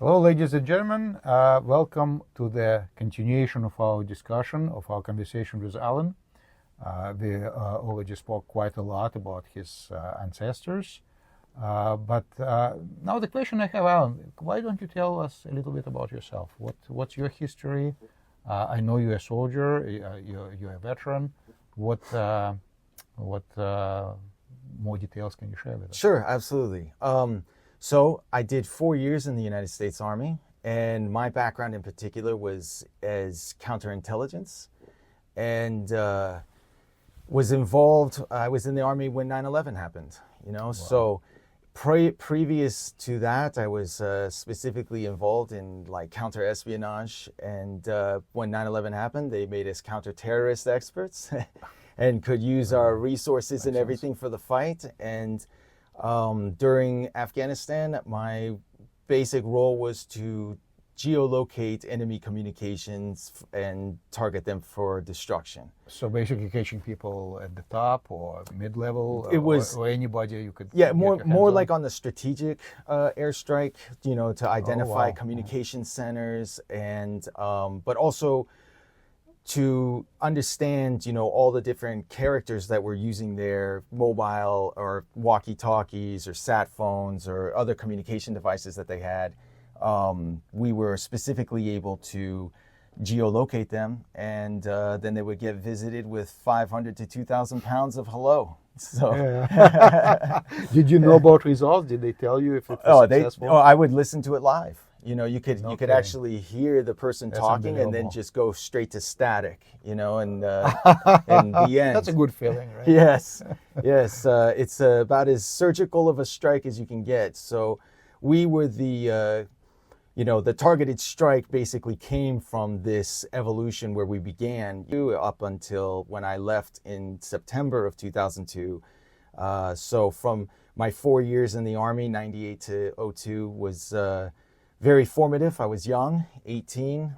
Hello, ladies and gentlemen. Welcome to the continuation of our discussion, of our conversation with Alan. We already spoke quite a lot about his ancestors. But now the question I have, Alan, why don't you tell us a little bit about yourself? What's your history? I know you're a soldier, you're a veteran. What more details can you share with us? Sure, absolutely. So I did 4 years in the United States Army, and my background in particular was as counterintelligence, and was involved. I was in the Army when 9/11 happened. Wow. So previous to that, I was specifically involved in like counter-espionage, and when 9/11 happened, they made us counter-terrorist experts and could use our resources and everything for the fight. And during Afghanistan, my basic role was to geolocate enemy communications and target them for destruction. So basically catching people at the top or mid-level, or anybody you could more like on the strategic airstrike, to identify communication centers, and but also to understand, all the different characters that were using their mobile or walkie-talkies or sat phones or other communication devices that they had. We were specifically able to geolocate them, and then they would get visited with 500 to 2,000 pounds of hello. So, Did you know about results? Did they tell you if it was successful? I would listen to it live. You could actually hear the person talking and then just go straight to static, and the end. That's a good feeling, right? Yes. It's about as surgical of a strike as you can get. So we were the targeted strike basically came from this evolution where we began up until when I left in September of 2002. So from my 4 years in the Army, 98 to 02 was very formative. I was young, 18,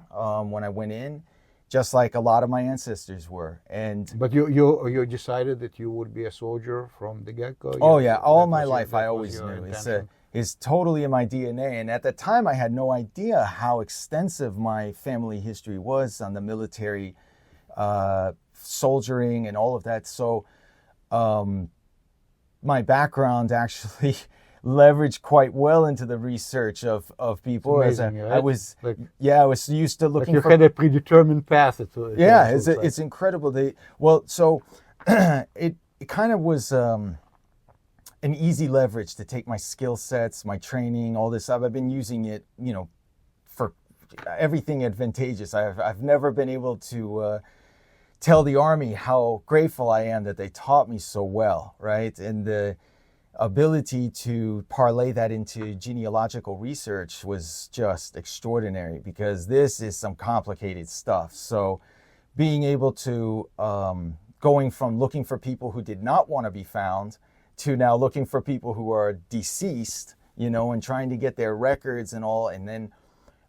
when I went in, just like a lot of my ancestors were. But you decided that you would be a soldier from the get-go? Oh yeah, all my life I always knew. It's totally in my DNA. And at the time I had no idea how extensive my family history was on the military, soldiering and all of that. So my background actually leveraged quite well into the research of people. It's amazing, right? I was used to looking for... you had a predetermined path. It's incredible. It kind of was an easy leverage to take my skill sets, my training, all this stuff. I've been using it, for everything advantageous. I've never been able to tell the Army how grateful I am that they taught me so well, right? And the ability to parlay that into genealogical research was just extraordinary, because this is some complicated stuff. So being able to going from looking for people who did not want to be found to now looking for people who are deceased, and trying to get their records and all. And then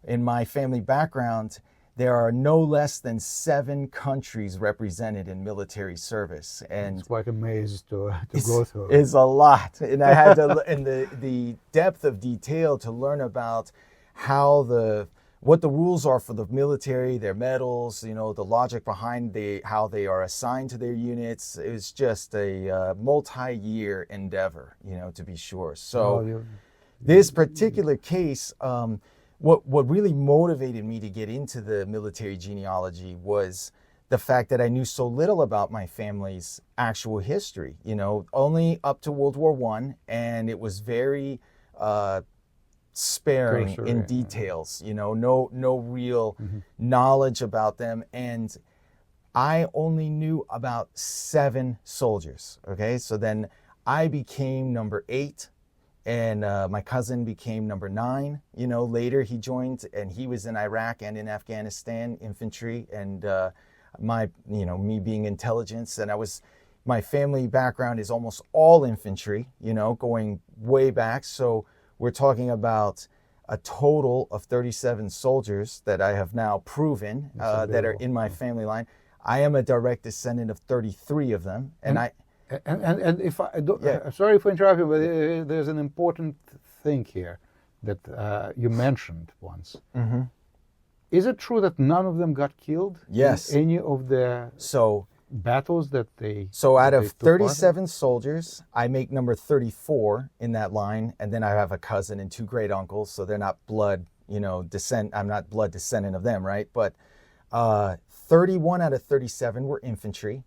in my family background, there are no less than 7 countries represented in military service, and it's quite a maze to go through. It's a lot, and I had to, in the depth of detail, to learn about what the rules are for the military, their medals, the logic behind how they are assigned to their units. It was just a multi-year endeavor, to be sure. So this particular case. What really motivated me to get into the military genealogy was the fact that I knew so little about my family's actual history, only up to World War I, and it was very sparing in details, no real knowledge about them. And I only knew about 7 soldiers, okay? So then I became number 8. And my cousin became number 9. Later he joined, and he was in Iraq and in Afghanistan infantry. And me being intelligence, and my family background is almost all infantry. Going way back. So we're talking about a total of 37 soldiers that I have now proven that are in my family line. I am a direct descendant of 33 of them, and if I don't, sorry for interrupting, but there's an important thing here. that you mentioned once. Mm-hmm. Is it true that none of them got killed? Yes. In any of the battles that they... So out that of they took part in? 37 soldiers, I make number 34 in that line, and then I have a cousin and 2 great uncles, so they're not blood, descent. I'm not blood descendant of them, right? But 31 out of 37 were infantry,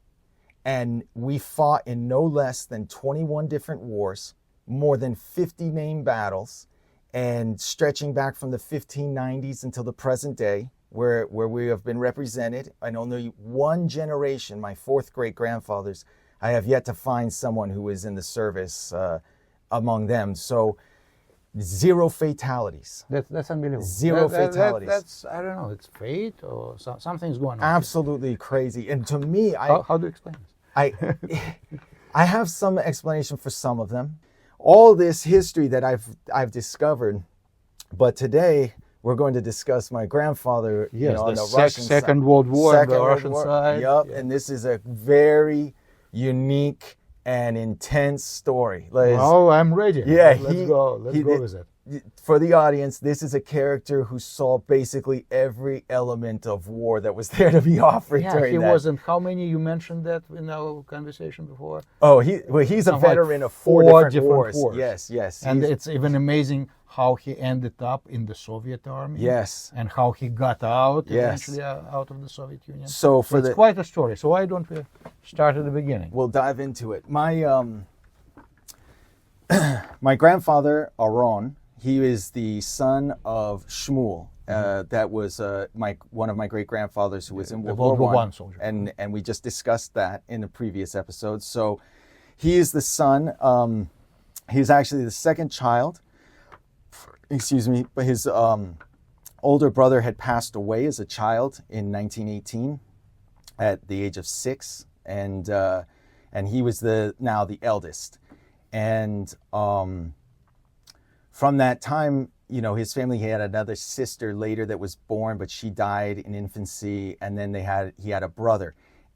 and we fought in no less than 21 different wars, more than 50 named battles, and stretching back from the 1590s until the present day, where we have been represented. And only one generation, my 4th great-grandfathers, I have yet to find someone who was in the service among them. So 0 fatalities. That's unbelievable. 0 fatalities. That's, I don't know, it's fate or something's going on. Absolutely crazy. And to me, How do you explain this? I have some explanation for some of them. All this history that I've discovered, but today we're going to discuss my grandfather. Yes, on the Russian Second World War on the Russian side. Yep, yeah. And this is a very unique and intense story. Oh, I'm ready. Yeah, let's go with it. For the audience, this is a character who saw basically every element of war that was there to be offered during that. He wasn't. How many you mentioned that in our conversation before? Oh, he's a veteran of four different wars. Yes. And it's even amazing how he ended up in the Soviet Army. Yes. And how he got out eventually out of the Soviet Union. So it's quite a story. So why don't we start at the beginning? We'll dive into it. My my grandfather Aron. He is the son of Shmuel. That was one of my great grandfathers who was in World War I soldier. And we just discussed that in the previous episode. So he is the son. He's actually the second child. Excuse me, but his older brother had passed away as a child in 1918 at the age of 6, and he was now the eldest. And from that time, his family had another sister later that was born, but she died in infancy. And then he had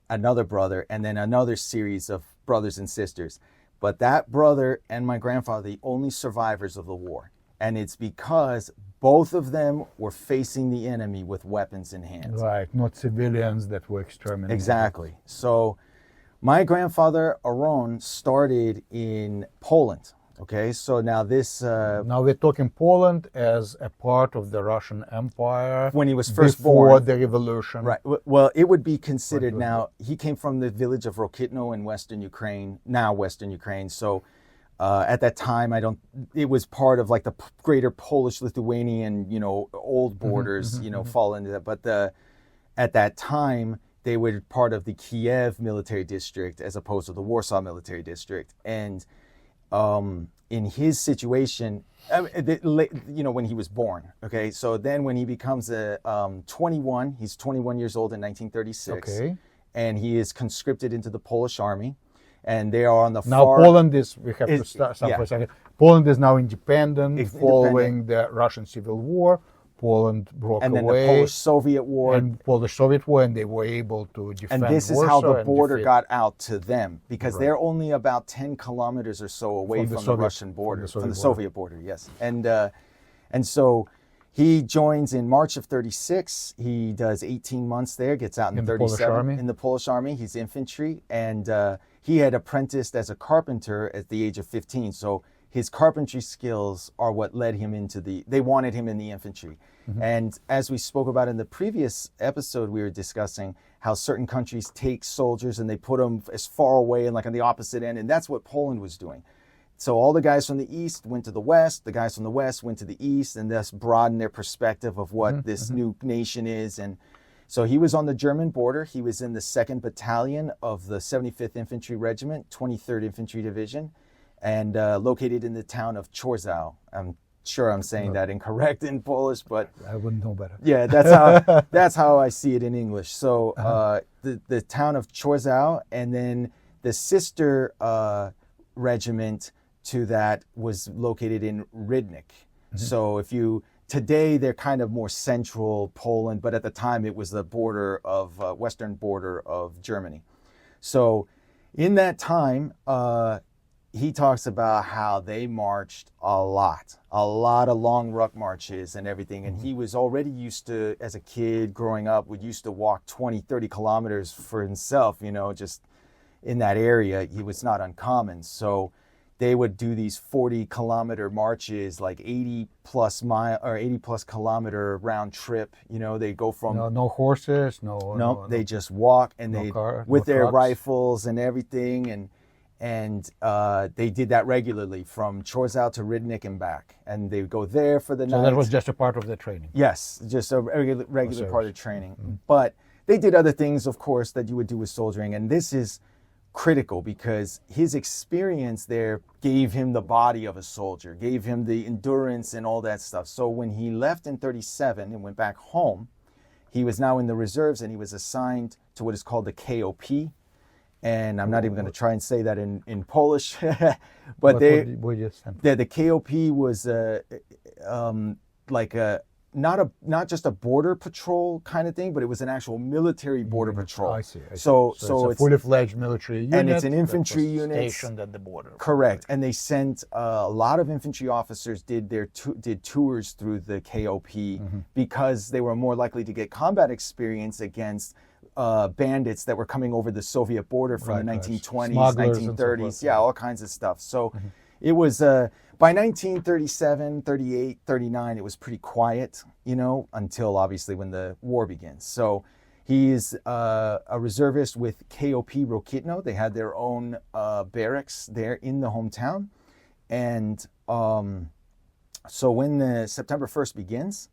another brother, and then another series of brothers and sisters. But that brother and my grandfather, the only survivors of the war. And it's because both of them were facing the enemy with weapons in hand. Right, not civilians that were exterminated. Exactly. So my grandfather, Aron, started in Poland. Okay, so now this... now we're talking Poland as a part of the Russian Empire. When he was first born. Before the revolution. Right. Well, it would be considered now... He came from the village of Rokitno in Western Ukraine, now Western Ukraine. So at that time, it was part of like the greater Polish-Lithuanian, old borders, fall into that. But at that time, they were part of the Kiev military district as opposed to the Warsaw military district. And... in his situation, when he was born, okay? So then when he becomes 21, he's 21 years old in 1936. Okay. And he is conscripted into the Polish army. And they are on the now far... Poland is, we have to stop for a second. Poland is now independent following the Russian Civil War. Poland broke away. And then the Polish-Soviet War. And Polish-Soviet War, and they were able to defend And this is Warsaw how the border got out to them, because Right. they're only about 10 kilometers or so away from the Russian border, from the Soviet border, yes. And so he joins in March of 36. He does 18 months there, gets out in 37 in the Polish army. He's infantry, and he had apprenticed as a carpenter at the age of 15. So his carpentry skills are what led him they wanted him in the infantry. Mm-hmm. And as we spoke about in the previous episode, we were discussing how certain countries take soldiers and they put them as far away and like on the opposite end. And that's what Poland was doing. So all the guys from the east went to the west, the guys from the west went to the east, and thus broadened their perspective of what this new nation is. And so he was on the German border. He was in the 2nd Battalion of the 75th Infantry Regiment, 23rd Infantry Division, and located in the town of Chorzów. I'm sure I'm saying that incorrect in Polish, but I wouldn't know better. Yeah, that's how I see it in English. So the town of Chorzów, and then the sister regiment to that was located in Rydnik. Mm-hmm. So today they're kind of more central Poland, but at the time it was the border of western border of Germany. So in that time, he talks about how they marched a lot of long ruck marches and everything. And he was already used to, as a kid growing up, would used to walk 20, 30 kilometers for himself, you know, just in that area. He was not uncommon. So they would do these 40-kilometer marches, like 80 plus kilometer round trip. You know, they go from no horses, no, they just walk, and they with their trucks. rifles and everything, and they did that regularly from Chorzów to Rybnik and back, and they would go there for the night. So that was just a part of the training. Yes, just a regular part of training. But they did other things, of course, that you would do with soldiering, and this is critical because his experience there gave him the body of a soldier, gave him the endurance and all that stuff. So when he left in 1937 and went back home, he was now in the reserves, and he was assigned to what is called the KOP. And I'm not even going to try and say that in Polish, but the KOP was like not just a border patrol kind of thing, but it was an actual military border patrol. I see. So it's a fully fledged military unit, and it's an infantry unit stationed at the border. Correct, and they sent a lot of infantry officers did tours through the KOP because they were more likely to get combat experience against bandits that were coming over the Soviet border from the 1920s, Smugglers 1930s, so all kinds of stuff. So it was, by 1937, 38, 39, it was pretty quiet, you know, until obviously when the war begins. So he is a reservist with KOP Rokitno. They had their own barracks there in the hometown. And so when the September 1st begins,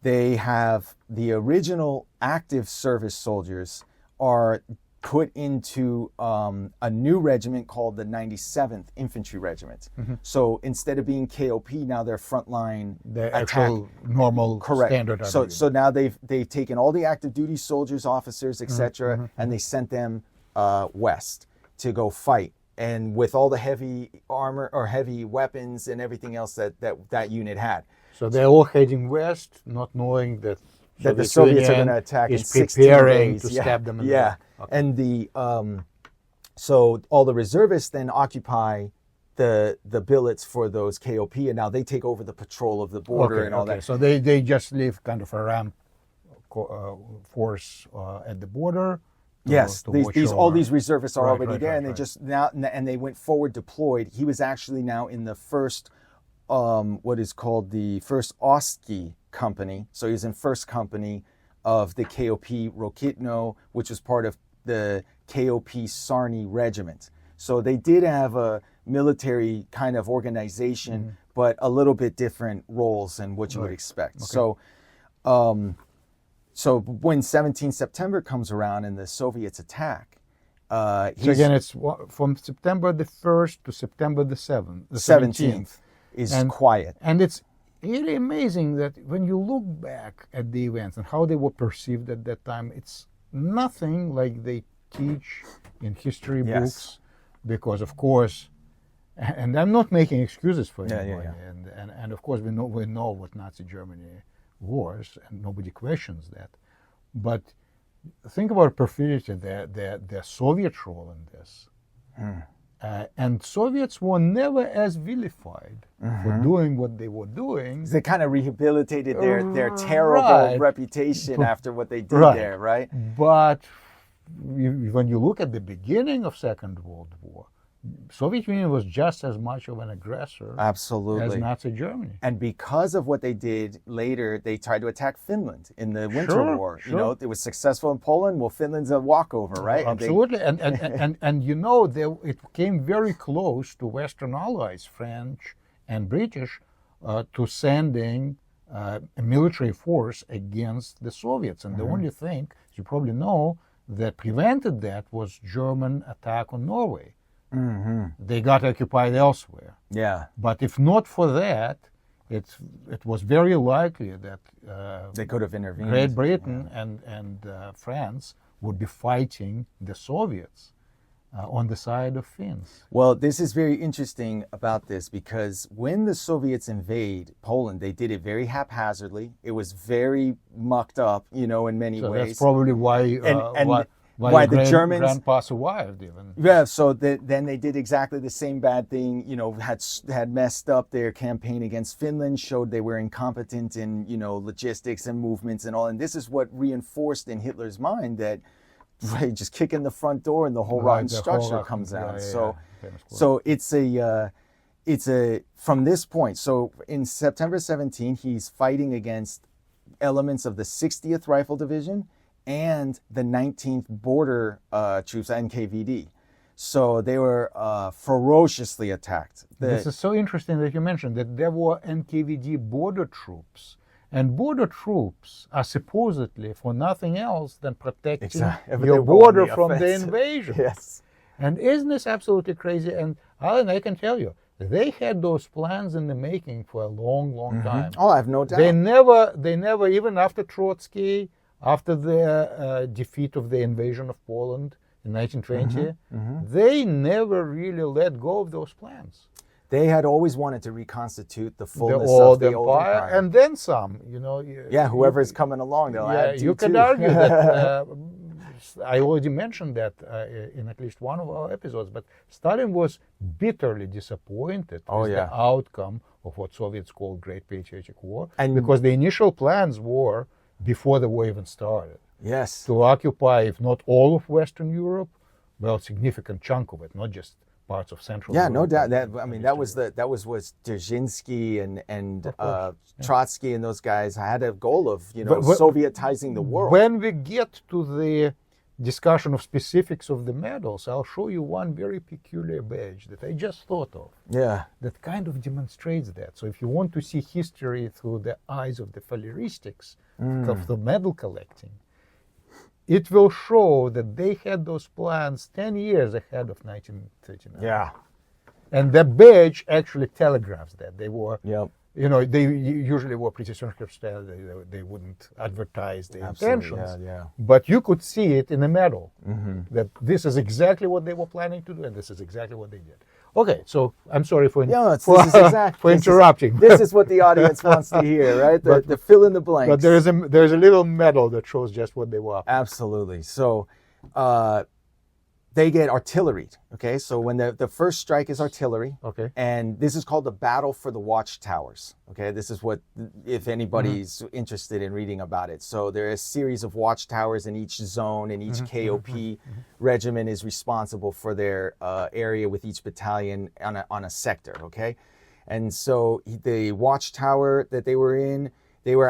they have the original active service soldiers are put into a new regiment called the 97th Infantry Regiment. So instead of being KOP, now they're frontline the actual normal standard. So now they've taken all the active duty soldiers, officers, etc., and they sent them west to go fight. And with all the heavy armor or heavy weapons and everything else that unit had. So they're all heading west, not knowing that the Soviets are going to attack in 16 days. To stab them in the back. Okay. And the so all the reservists then occupy the billets for those KOP, and now they take over the patrol of the border and all that. So they just leave kind of a ramp force at the border. Yes, all these reservists are already there, and they just now and they went forward deployed. He was actually now in the first. What is called the first Oski company. So he's in first company of the KOP Rokitno, which was part of the KOP Sarny regiment. So they did have a military kind of organization, but a little bit different roles than what you would expect. Okay. So when 17 September comes around and the Soviets attack, so again, it's from September the 1st to September the 17th. Is quiet. And it's really amazing that when you look back at the events and how they were perceived at that time, it's nothing like they teach in history books, because of course, and I'm not making excuses for anybody, and of course we know what Nazi Germany was, and nobody questions that. But think about perfidy, the Soviet role in this. And Soviets were never as vilified for doing what they were doing. They kind of rehabilitated their terrible reputation after what they did there, right? But when you look at the beginning of Second World War, Soviet Union was just as much of an aggressor as Nazi Germany. And because of what they did later, they tried to attack Finland in the Winter War. You know, it was successful in Poland. Well, Finland's a walkover, right? Absolutely. And you know, it came very close to Western allies, French and British, to sending a military force against the Soviets. And the only thing, as you probably know, that prevented that was German attack on Norway. They got occupied elsewhere. Yeah. But if not for that, it was very likely that they could have intervened. Great Britain and France would be fighting the Soviets on the side of Finns. Well, this is very interesting about this because when the Soviets invade Poland, they did it very haphazardly. It was very mucked up, you know, in many ways. That's probably why. why the Germans grandpa survived even. Yeah, so then they did exactly the same bad thing. Had messed up their campaign against Finland, showed they were incompetent in logistics and movements and all. And this is what reinforced in Hitler's mind that just kick in the front door and the whole rotten structure comes out. So it's a from this point. So in September 17, he's fighting against elements of the 60th Rifle Division and the 19th Border Troops, NKVD. So they were ferociously attacked. This is so interesting that you mentioned that there were NKVD border troops. And border troops are supposedly for nothing else than protecting your border from the invasion. Yes. And isn't this absolutely crazy? And Alan, I can tell you, they had those plans in the making for a long, long time. Oh, I have no doubt. They never, even after Trotsky, after the defeat of the invasion of Poland in 1920, they never really let go of those plans. They had always wanted to reconstitute the fullness of the old empire. And then some, whoever's coming along, they'll add you could argue that, I already mentioned that in at least one of our episodes, but Stalin was bitterly disappointed with the outcome of what Soviets called Great Patriotic War, because the initial plans were, before the war even started, to occupy, if not all of Western Europe, well, a significant chunk of it, not just parts of Central Europe. No doubt. That was what Dzerzhinsky and Trotsky and those guys had a goal of, Sovietizing the world. When we get to the discussion of specifics of the medals, I'll show you one very peculiar badge that I just thought of. Yeah. That kind of demonstrates that. So if you want to see history through the eyes of the falleristics, of the medal collecting, it will show that they had those plans 10 years ahead of 1939. Yeah. And the badge actually telegraphs that. They were, Yep. They usually were pretty circumspect. They wouldn't advertise their intentions. Yeah. But you could see it in the medal that this is exactly what they were planning to do, and this is exactly what they did. Okay, so I'm sorry for interrupting. This is what the audience wants to hear, right? The fill in the blanks. But there's a little medal that shows just what they were up to. Absolutely. So they get artillery. Okay, so when the first strike is artillery. Okay. And this is called the battle for the watchtowers. Okay, this is what, if anybody's interested in reading about it. So there are a series of watchtowers in each zone, and each KOP regiment is responsible for their area with each battalion on a sector. Okay, and so the watchtower that they were in,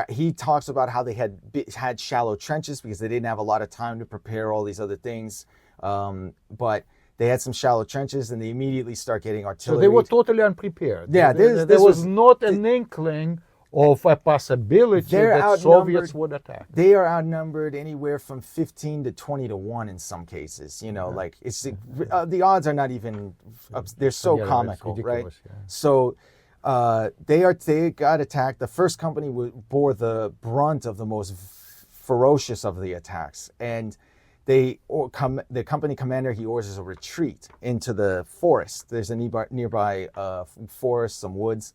he talks about how they had shallow trenches because they didn't have a lot of time to prepare all these other things. But they had some shallow trenches, and they immediately start getting artillery. So they were totally unprepared. Yeah, there was not an inkling of a possibility that Soviets would attack. They are outnumbered anywhere from 15 to 20 to 1 in some cases. Like it's the odds are not even. They're so comical, right? Yeah. So they got attacked. The first company bore the brunt of the most ferocious of the attacks, and the company commander, he orders a retreat into the forest. There's a nearby forest, some woods,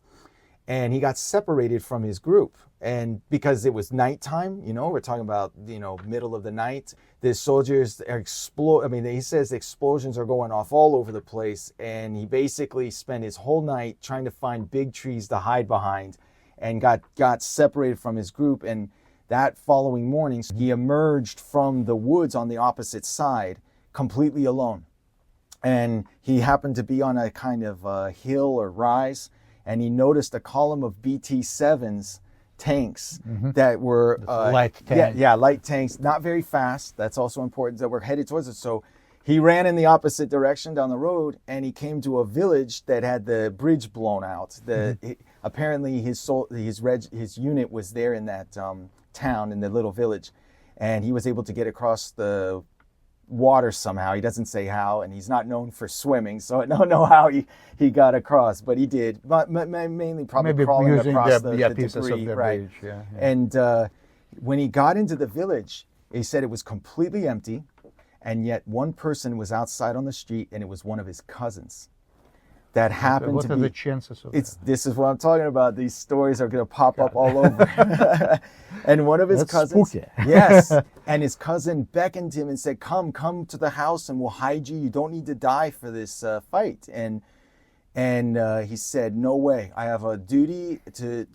and he got separated from his group. And because it was nighttime, we're talking about middle of the night, the soldiers are he says the explosions are going off all over the place, and he basically spent his whole night trying to find big trees to hide behind, and got separated from his group. And that following morning, he emerged from the woods on the opposite side completely alone. And he happened to be on a kind of hill or rise, and he noticed a column of BT-7s tanks that were light tanks. Light tanks, not very fast. That's also important, that were headed towards it. So he ran in the opposite direction down the road, and he came to a village that had the bridge blown out. Apparently his unit was there in that town, in the little village, and he was able to get across the water somehow. He doesn't say how, and he's not known for swimming, so I don't know how he got across, but he did. But mainly probably crawling across the pieces debris, of the right? bridge, yeah. And when he got into the village, he said it was completely empty, and yet one person was outside on the street, and it was one of his cousins. That happened to be. What are the chances of that? This is what I'm talking about. These stories are going to pop up all over. And one of his That's cousins, spooky. yes, and his cousin beckoned him and said, come to the house and we'll hide you. You don't need to die for this fight. And he said, no way. I have a duty to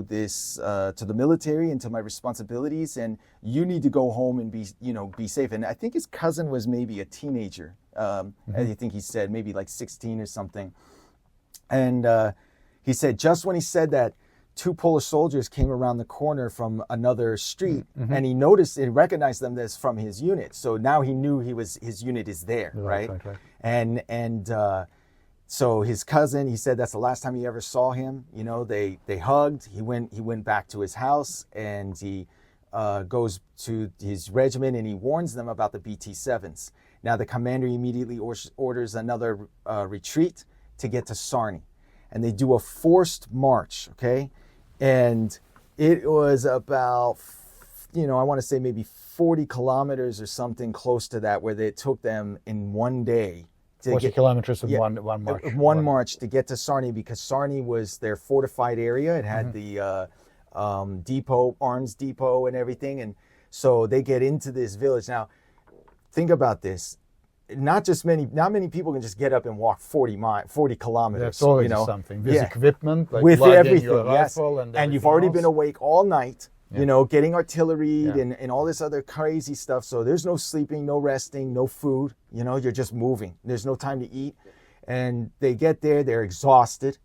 the military and to my responsibilities, and you need to go home and be safe. And I think his cousin was maybe a teenager. I think he said maybe like 16 or something. And he said, just when he said that, 2 Polish soldiers came around the corner from another street, and he recognized them as from his unit. So now he knew his unit is there, right? And so his cousin, he said that's the last time he ever saw him. You know, they hugged. He went back to his house, and he goes to his regiment, and he warns them about the BT-7s. Now the commander immediately orders another retreat to get to Sarny, and they do a forced march. Okay, and it was about, I want to say maybe 40 kilometers or something close to that, where it took them in one day. 40 kilometers in one march. One march to get to Sarny, because Sarny was their fortified area. It had the arms depot and everything. And so they get into this village. Now, think about this. Not many people can just get up and walk 40 kilometers. That's always something. With equipment, like with everything, yes. And you've already been awake all night. Getting artillery and all this other crazy stuff. So there's no sleeping, no resting, no food. You're just moving. There's no time to eat. And they get there, they're exhausted.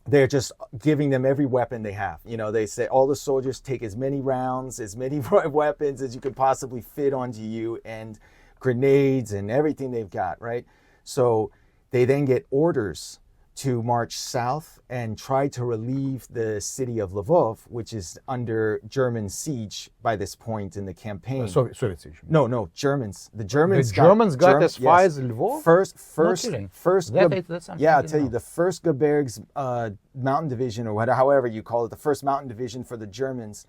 They're just giving them every weapon they have. They say all the soldiers take as many rounds, as many weapons as you could possibly fit onto you, and grenades and everything they've got, right? So they then get orders to march south and try to relieve the city of Lvov, which is under German siege by this point in the campaign. Soviet siege. No, Germans. The Germans got as far as Lvov? First. That's I'll tell you, the first Gebergs mountain division, or however you call it, the first mountain division for the Germans,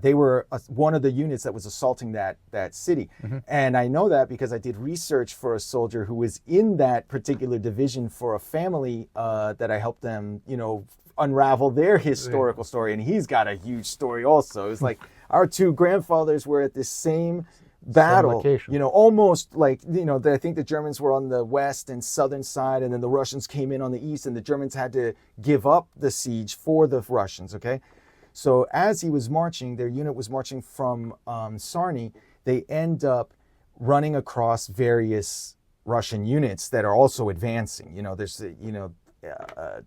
they were one of the units that was assaulting that city. And I know that because I did research for a soldier who was in that particular division for a family that I helped them, unravel their historical story. And he's got a huge story also. It's like our 2 grandfathers were at this same battle, almost like, I think the Germans were on the west and southern side, and then the Russians came in on the east, and the Germans had to give up the siege for the Russians, okay? So as he was marching, their unit was marching from Sarny, they end up running across various Russian units that are also advancing. There's,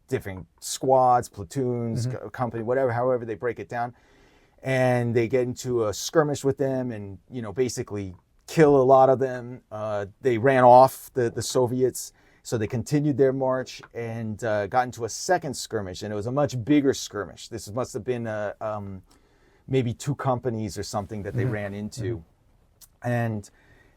different squads, platoons, company, whatever, however they break it down. And they get into a skirmish with them and, basically kill a lot of them. They ran off the Soviets. So they continued their march and got into a second skirmish, and it was a much bigger skirmish. This must have been maybe 2 companies or something that they ran into. And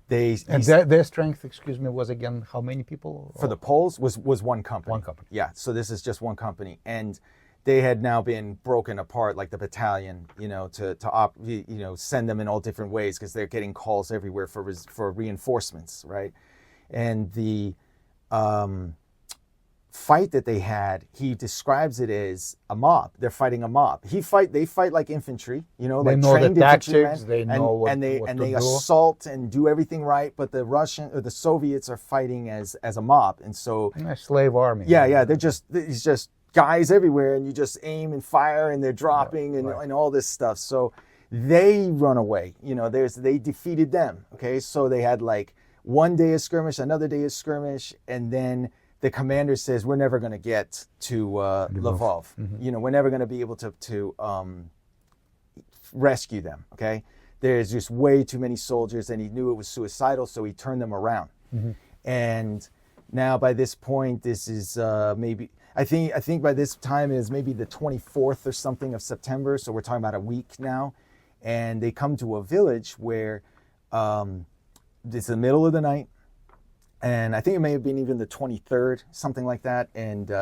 their strength, was again how many people? For the Poles was one company. One company. Yeah, so this is just one company. And they had now been broken apart, like the battalion, to send them in all different ways, because they're getting calls everywhere for reinforcements, right? And the fight that they had, he describes it as a mob. They're fighting a mob. They fight like infantry, they like know trained the tactics, infantrymen, they know what they to do. assault and do everything right. But the Soviets are fighting as a mob, and so a slave army. Yeah. It's just guys everywhere, and you just aim and fire, and they're dropping and all this stuff. So they run away. They defeated them. Okay, so they had like one day of skirmish, another day of skirmish, and then the commander says, we're never going to get to Lvov. We're never going to be able to rescue them, okay? There's just way too many soldiers, and he knew it was suicidal, so he turned them around. And now by this point, this is maybe, I think by this time is maybe the 24th or something of September, so we're talking about a week now. And they come to a village where it's the middle of the night, and I think it may have been even the 23rd, something like that. And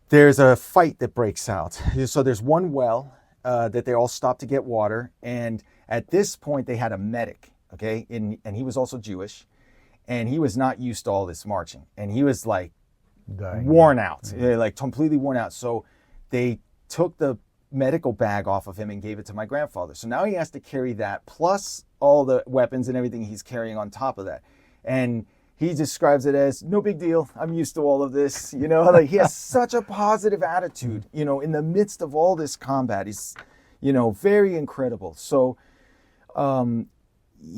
there's a fight that breaks out. So there's one well that they all stop to get water. And at this point, they had a medic, okay? And he was also Jewish. And he was not used to all this marching. And he was like worn out, like completely worn out. So they took the medical bag off of him and gave it to my grandfather. So now he has to carry that plus all the weapons and everything he's carrying on top of that. And he describes it as no big deal. I'm used to all of this. You know, like he has such a positive attitude, you know, in the midst of all this combat. He's, you know, very incredible. So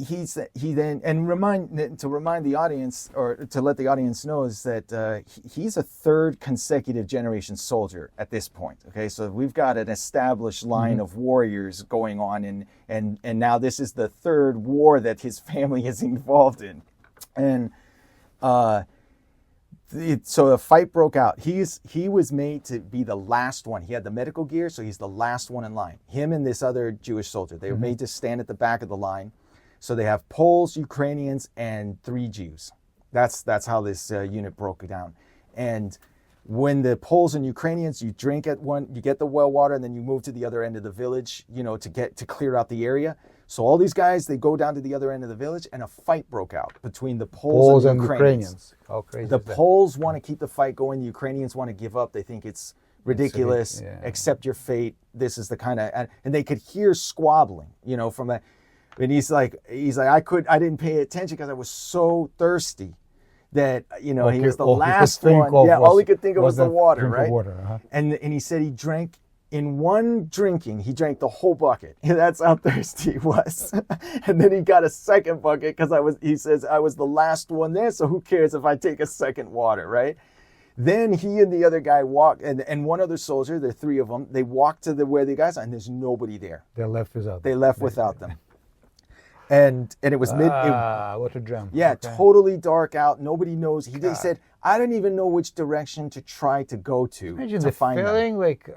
he then, and remind the audience, or to let the audience know, is that he's a third consecutive generation soldier at this point. Okay, so we've got an established line of warriors going on, and now this is the third war that his family is involved in. And so a fight broke out. He was made to be the last one. He had the medical gear, so he's the last one in line. Him and this other Jewish soldier. They were made to stand at the back of the line. So they have Poles, Ukrainians, and 3 Jews. That's how this unit broke down. And when the Poles and Ukrainians, you drink at one, you get the well water, and then you move to the other end of the village, you know, to clear out the area. So all these guys, they go down to the other end of the village, and a fight broke out between the Poles and Ukrainians. How crazy! The Poles want to keep the fight going. The Ukrainians want to give up. They think it's ridiculous. Accept your fate. This is the kind of, and they could hear squabbling, you know, from a. And he's like, I didn't pay attention because I was so thirsty that, you know, he was the last one. Yeah, all he could think of was the water, right? And he said he drank, in one drinking, he drank the whole bucket. That's how thirsty he was. And then he got a second bucket because he says, I was the last one there, so who cares if I take a second water, right? Then he and the other guy walk, and one other soldier, there are 3 of them, they walk to where the guys are, and there's nobody there. They left without them. They left without them. And it was what a gem. Yeah, okay. Totally dark out. Nobody knows. They said, I don't even know which direction to try to go to. Imagine to the find feeling them. Like,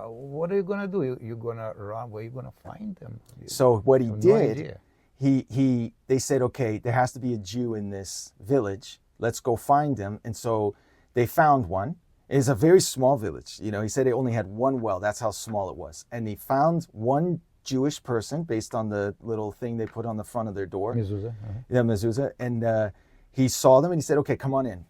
what are you gonna do? You're gonna run. Where are you gonna find them? So what he did, they said, okay, there has to be a Jew in this village. Let's go find him. And so they found one. It's a very small village. You know, he said it only had one well. That's how small it was. And they found one Jewish person based on the little thing they put on the front of their door. Mezuzah. Yeah, mezuzah. And he saw them and he said, okay, come on in.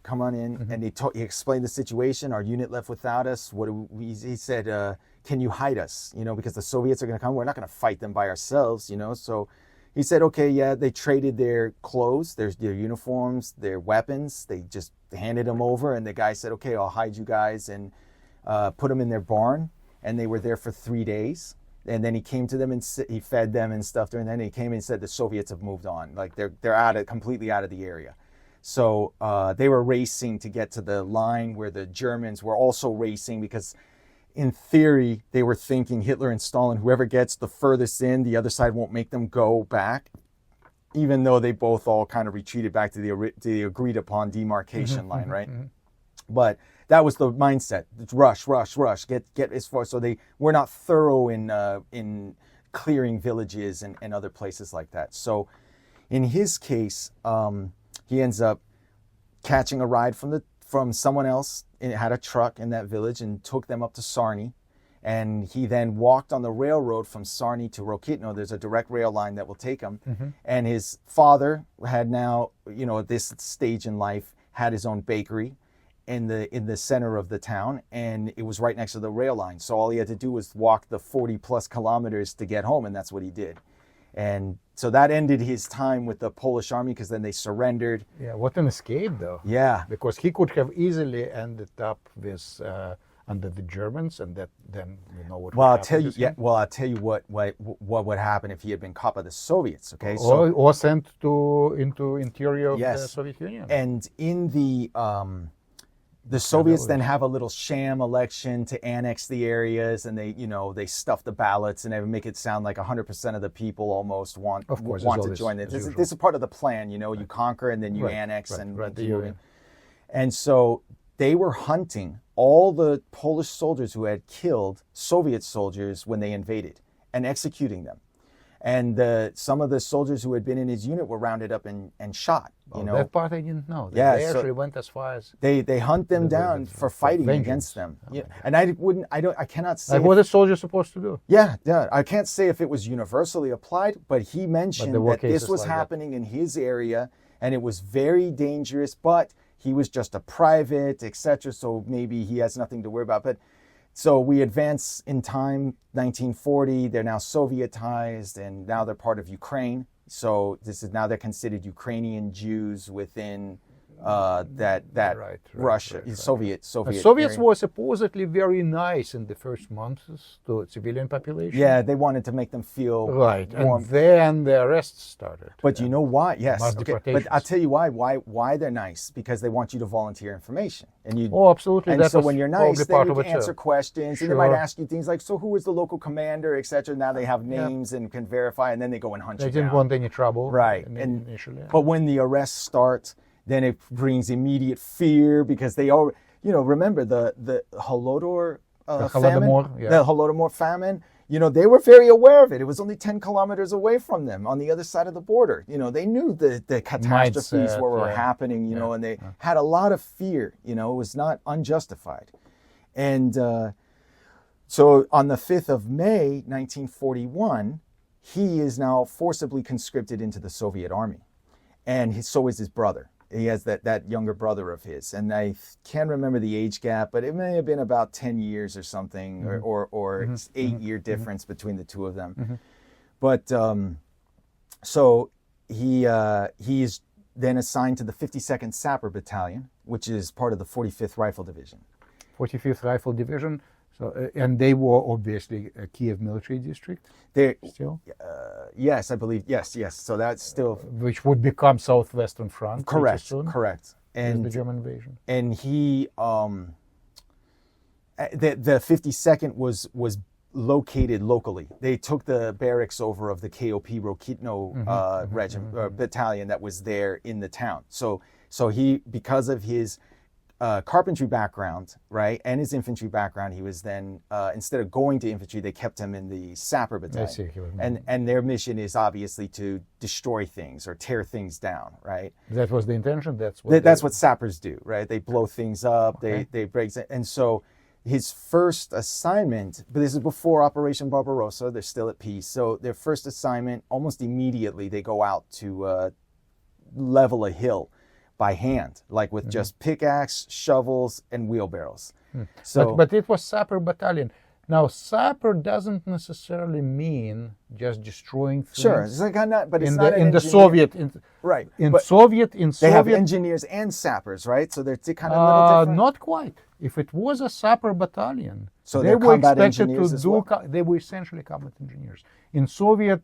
And he explained the situation. Our unit left without us. He said, can you hide us? You know, because the Soviets are going to come. We're not going to fight them by ourselves, you know. So he said, okay, yeah, they traded their clothes, their uniforms, their weapons. They just handed them over. And the guy said, okay, I'll hide you guys, and put them in their barn. And they were there for 3 days. And then he came to them and he fed them and stuff. And then he came and said the Soviets have moved on, like they're completely out of the area. So they were racing to get to the line where the Germans were also racing, because in theory they were thinking, Hitler and Stalin, whoever gets the furthest in, the other side won't make them go back, even though they both all kind of retreated back to the agreed upon demarcation line, right? But that was the mindset. It's rush, get as far. So they were not thorough in clearing villages and other places like that. So in his case, he ends up catching a ride from someone else, and had a truck in that village, and took them up to Sarny. And he then walked on the railroad from Sarny to Rokitno. There's a direct rail line that will take him. And his father had now, you know, at this stage in life, had his own bakery in the center of the town, and it was right next to the rail line. So all he had to do was walk the 40 plus kilometers to get home, and that's what he did. And so that ended his time with the Polish army, because then they surrendered. Yeah, what an escape, though. Yeah, because he could have easily ended up with under the Germans, and that then you know what. Well, I'll tell you. Yeah, well, I'll tell you what would happen if he had been caught by the Soviets. Okay, or sent into interior of the Soviet Union. And in the Soviets then have a little sham election to annex the areas, and they stuff the ballots and they make it sound like 100% of the people almost want to join it. This is part of the plan, you know. You conquer and then you annex and so they were hunting all the Polish soldiers who had killed Soviet soldiers when they invaded, and executing them. And some of the soldiers who had been in his unit were rounded up and shot. You know, that part I didn't know. They actually went as far as they hunt them down for fighting against them. Okay. Yeah, and I cannot say. Like what are soldiers supposed to do? Yeah, I can't say if it was universally applied, but he mentioned that this was happening in his area, and it was very dangerous. But he was just a private, etc. So maybe he has nothing to worry about. But So we advance in time, 1940, they're now Sovietized, and now they're part of Ukraine. So now they're considered Ukrainian Jews within that Russia, Soviet. The Soviets were supposedly very nice in the first months to civilian population. Yeah, they wanted to make them feel right, warm. And then the arrests started. But you know why? Yes, Mass okay. But deportations. I'll tell you why they're nice, because they want you to volunteer information, and you. Oh, absolutely. And that so was when you're nice, probably part then you of can it answer too. questions, and they might ask you things like, "So who is the local commander, etc." Now they have names and can verify, and then they go and hunt They you didn't down. want any trouble, Right. Initially. But when the arrests start, then it brings immediate fear, because they all, remember the Holodomor famine, the Holodomor famine. They were very aware of it. It was only 10 kilometers away from them on the other side of the border. They knew the catastrophes were happening, and they had a lot of fear. It was not unjustified. And so on the 5th of May, 1941, he is now forcibly conscripted into the Soviet Army. And so is his brother. He has that younger brother of his, and I can't remember the age gap, but it may have been about 10 years or something, or 8-year difference between the two of them. But so he is then assigned to the 52nd Sapper Battalion, which is part of the 45th Rifle Division. 45th Rifle Division. So, and they were obviously a Kiev military district. Still, yes, I believe yes. So that's still, which would become Southwestern Front. Correct. And the German invasion. And he, the 52nd was located locally. They took the barracks over of the KOP Rokitno regiment battalion that was there in the town. So he, because of his carpentry background, right, and his infantry background, he was then, instead of going to infantry, they kept him in the Sapper Battalion. I see. And their mission is obviously to destroy things or tear things down, right? That was the intention? That's what sappers do, right? They blow things up, they break, and so his first assignment, but this is before Operation Barbarossa, they're still at peace, so their first assignment, almost immediately, they go out to level a hill by hand, like with just pickaxe, shovels, and wheelbarrows. So, but it was Sapper Battalion. Now, Sapper doesn't necessarily mean just destroying things. Sure, it's like but it's not in the Soviet. Right. In Soviet, they have engineers and sappers, right? So they're kind of a little different. Not quite. If it was a Sapper Battalion, so they were combat expected engineers to as do. well? They were essentially combat engineers. In Soviet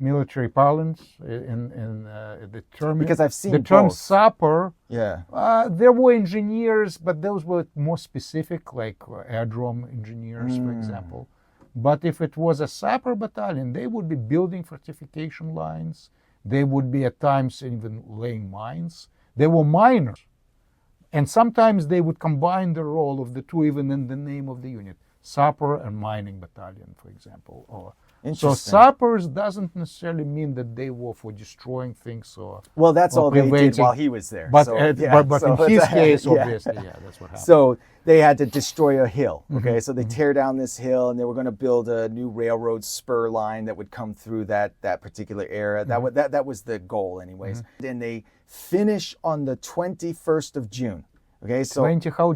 military parlance, in the term, because I've seen the term both. sapper. Yeah. There were engineers, but those were more specific, like aerodrome engineers, for example. But if it was a sapper battalion, they would be building fortification lines. They would be at times even laying mines. They were miners. And sometimes they would combine the role of the two, even in the name of the unit. Sapper and mining battalion, for example. So sappers doesn't necessarily mean that they were for destroying things or well, that's all they did while he was there. But in his case, obviously, that's what happened. So they had to destroy a hill. Okay, so they tear down this hill, and they were going to build a new railroad spur line that would come through that particular area. That was the goal, anyways. And they finish on the 21st of June. Okay, so how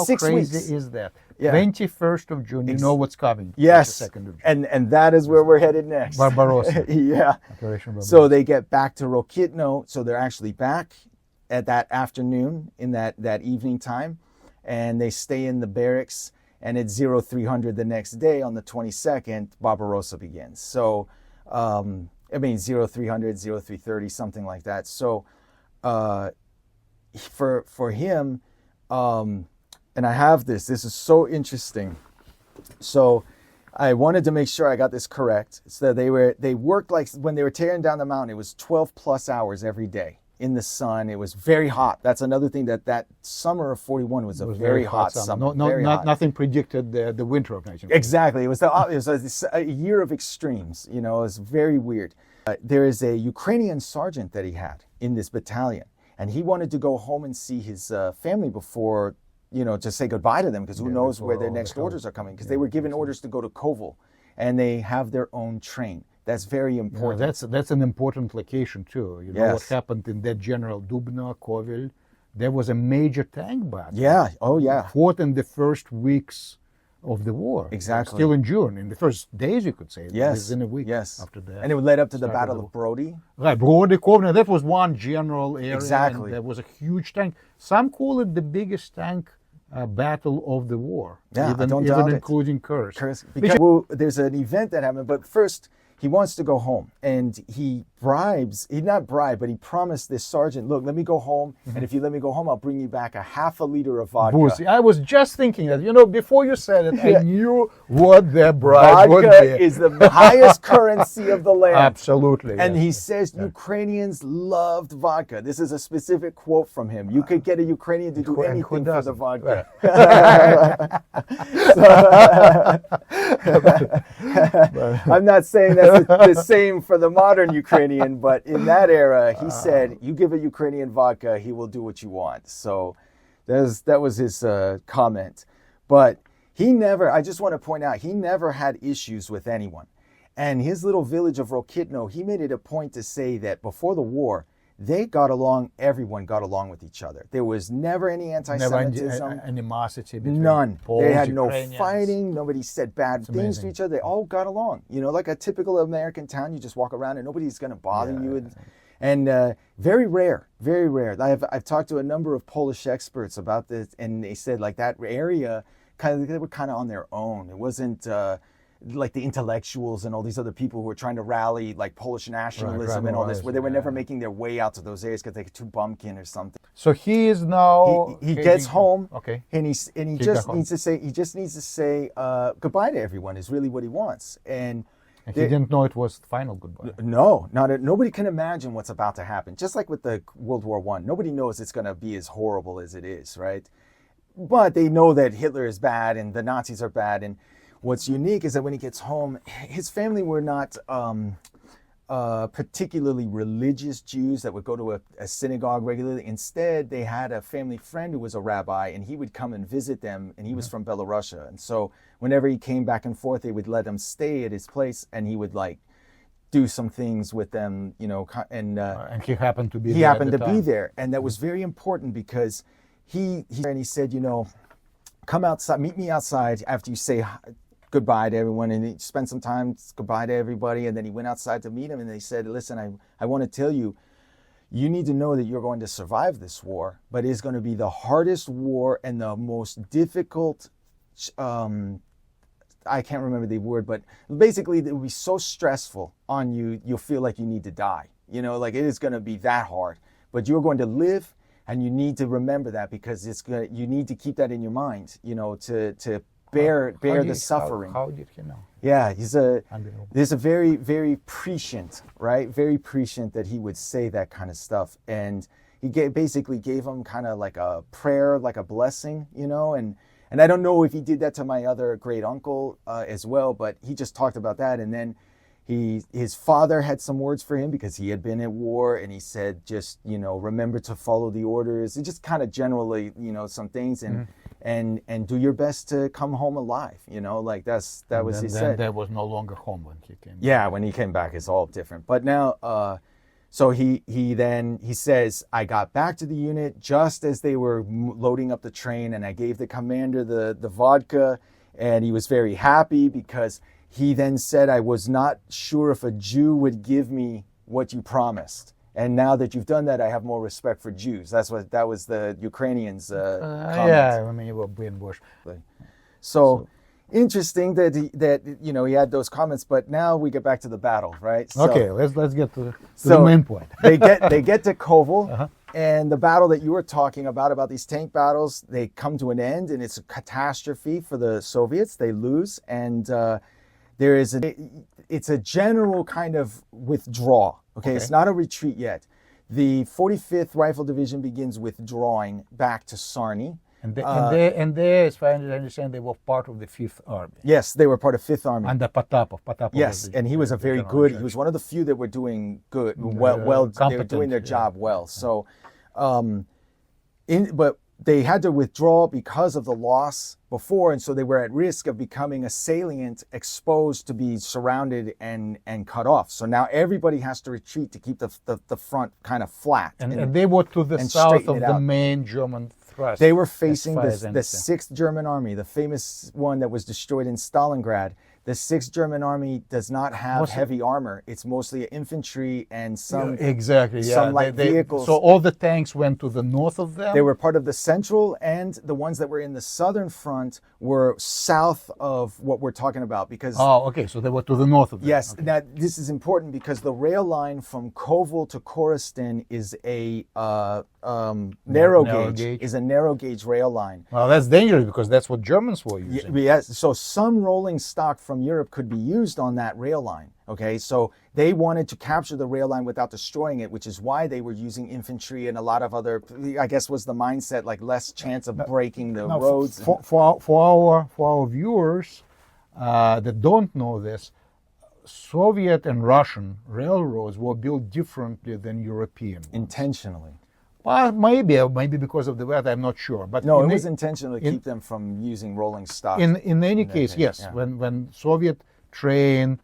6 crazy weeks. is that? Yeah. 21st of June, you know what's coming. Yes, 22nd of June. And that is where we're headed next. Barbarossa. Yeah. Operation Barbarossa. So they get back to Rokitno, so they're actually back at that afternoon, in that evening time, and they stay in the barracks, and at 0300 the next day, on the 22nd, Barbarossa begins. So, 0300, 0330, something like that. So, for him, and I have this is so interesting. So I wanted to make sure I got this correct. So they worked, like when they were tearing down the mountain, it was 12 plus hours every day in the sun. It was very hot. That's another thing, that summer of 41 was a very hot summer. Nothing predicted the winter of 1940. Exactly. It was a year of extremes. It was very weird. There is a Ukrainian sergeant that he had in this battalion, and he wanted to go home and see his family before, to say goodbye to them, because who knows where their next orders are coming, because they were given orders to go to Kovel, and they have their own train. That's very important. Yeah, that's an important location too. You know what happened in that General Dubna, Kovel? There was a major tank battle. Yeah. Oh, yeah. Fought in the first weeks of the war. Exactly. Still enduring in the first days, you could say. Yes. Within a week Yes. after that. And it led up to the started Battle the of Brody. Right, Brody Covenant, that was one general area. Exactly. And there was a huge tank. Some call it the biggest tank battle of the war. Yeah, even, I don't even doubt it. including Kursk. Because well, there's an event that happened, but first he wants to go home, and he not bribed, but he promised this sergeant, look, let me go home, and if you let me go home, I'll bring you back a half a liter of vodka. Boozy. I was just thinking that, before you said it, I knew what the bribe would Vodka be. is the highest currency of the land. Absolutely. And yes. he says Ukrainians loved vodka. This is a specific quote from him. You could get a Ukrainian to do who anything for the doesn't? vodka. I'm not saying that's the same for the modern Ukrainian, but in that era, he said, you give a Ukrainian vodka, he will do what you want. So that was his comment. But I just want to point out, he never had issues with anyone. And his little village of Rokitno, he made it a point to say that before the war, everyone got along with each other. There was never any anti-Semitism. Never animosity between None. Poles, They had no Ukrainians. fighting. Nobody said bad things amazing. to each other. They all got along. Like a typical American town, you just walk around and nobody's going to bother you. And very rare, very rare. I've talked to a number of Polish experts about this, and they said like that area, they were kind of on their own. It wasn't like the intellectuals and all these other people who were trying to rally like Polish nationalism and all this, where they were never making their way out to those areas because they were too bumpkin or something. So he is now. He gets home, okay, and he just needs to say goodbye to everyone is really what he wants. And he didn't know it was the final goodbye. No, nobody can imagine what's about to happen. Just like with the World War I, nobody knows it's going to be as horrible as it is, right? But they know that Hitler is bad and the Nazis are bad. And what's unique is that when he gets home, his family were not particularly religious Jews that would go to a synagogue regularly. Instead, they had a family friend who was a rabbi, and he would come and visit them, and he was from Belarus. And so whenever he came back and forth, they would let him stay at his place, and he would do some things with them, and he happened to be he there. happened to be there. And that was very important because he said, come outside, meet me outside after you say goodbye to everyone, and he spent some time goodbye to everybody, and then he went outside to meet him, and they said, listen, I want to tell you, you need to know that you're going to survive this war, but it's going to be the hardest war and the most difficult, I can't remember the word, but basically it will be so stressful on you, you'll feel like you need to die. It is going to be that hard, but you're going to live, and you need to remember that because you need to keep that in your mind, to bear the suffering. How did he know? Yeah, there's a very, very prescient, right? Very prescient that he would say that kind of stuff. And he basically gave him kind of like a prayer, like a blessing, and I don't know if he did that to my other great uncle as well, but he just talked about that. And then his father had some words for him because he had been at war, and he said, just, remember to follow the orders, and just kind of generally, some things, and do your best to come home alive, that was he said. There was no longer home when he came back. Yeah, when he came back, it's all different. But now, so he says, I got back to the unit just as they were loading up the train, and I gave the commander the vodka, and he was very happy because he then said, I was not sure if a Jew would give me what you promised. And now that you've done that, I have more respect for Jews. That was the Ukrainians' comment. Yeah, you were being Bush. So interesting that he had those comments. But now we get back to the battle, right? So, okay, let's get to the main point. they get to Kovel, and the battle that you were talking about these tank battles, they come to an end, and it's a catastrophe for the Soviets. They lose, and it's a general kind of withdrawal. Okay, it's not a retreat yet. The 45th Rifle Division begins withdrawing back to Sarny. And they, as far as I understand, they were part of the 5th Army. Yes, they were part of 5th Army. Under Potapov. Yes, and he was a very good. He was one of the few that were doing good. Well, they were doing their job well. So, but they had to withdraw because of the loss before, and so they were at risk of becoming a salient, exposed to be surrounded and cut off. So now everybody has to retreat to keep the front kind of flat. And they were to the south of the out. main German trust. They were as facing far as I the understand. 6th German Army, the famous one that was destroyed in Stalingrad. The 6th German Army does not have heavy armor. It's mostly infantry and some Exactly. Yeah. some light vehicles. So all the tanks went to the north of them. They were part of the central, and the ones that were in the southern front were south of what we're talking about because Oh, okay. So they were to the north of them. yes, Okay. now this is important because the rail line from Kovel to Korestin is a narrow gauge. Is a narrow gauge rail line. Well, that's dangerous because that's what Germans were using. Yes, so some rolling stock from Europe could be used on that rail line. Okay, so they wanted to capture the rail line without destroying it, which is why they were using infantry and a lot of other. I guess was the mindset like less chance of breaking the Now, roads. for our viewers that don't know this, Soviet and Russian railroads were built differently than European ones. Intentionally. Well, maybe because of the weather, I'm not sure. But No, it in was intentional to keep them from using rolling stock. in any case, case, yes. yeah. When Soviet train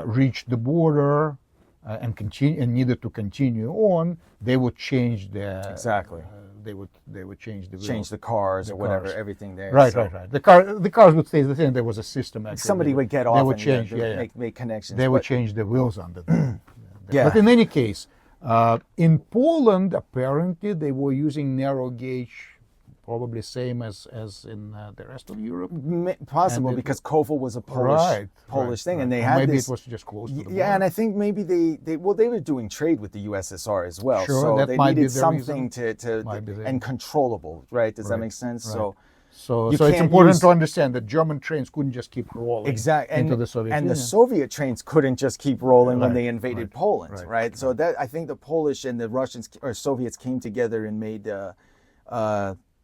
reached the border and needed to continue on, they would change the Exactly. They would change the Change the cars or whatever, cars. everything there. Right, So right. The cars would stay the same. There was a system. Actually. somebody would get off They would and change. they would Yeah. make connections. They would but- change the wheels under them. Yeah. But in any case, in Poland, apparently they were using narrow gauge, probably same as in the rest of Europe. Possible And it- because Kovel was a Polish thing, and they had maybe this. it was just close to the border. Yeah, and I think maybe they were doing trade with the USSR as well, Sure, so that they might be needed the something Might be the- and controllable, right? Does that Right, make sense? right. So So you it's can't important use- to understand that German trains couldn't just keep rolling exactly, into the Soviet and Union. the Soviet trains couldn't just keep rolling when Right, they invaded right, Poland, right, right? So that I think the Polish and the Russians or Soviets came together and made.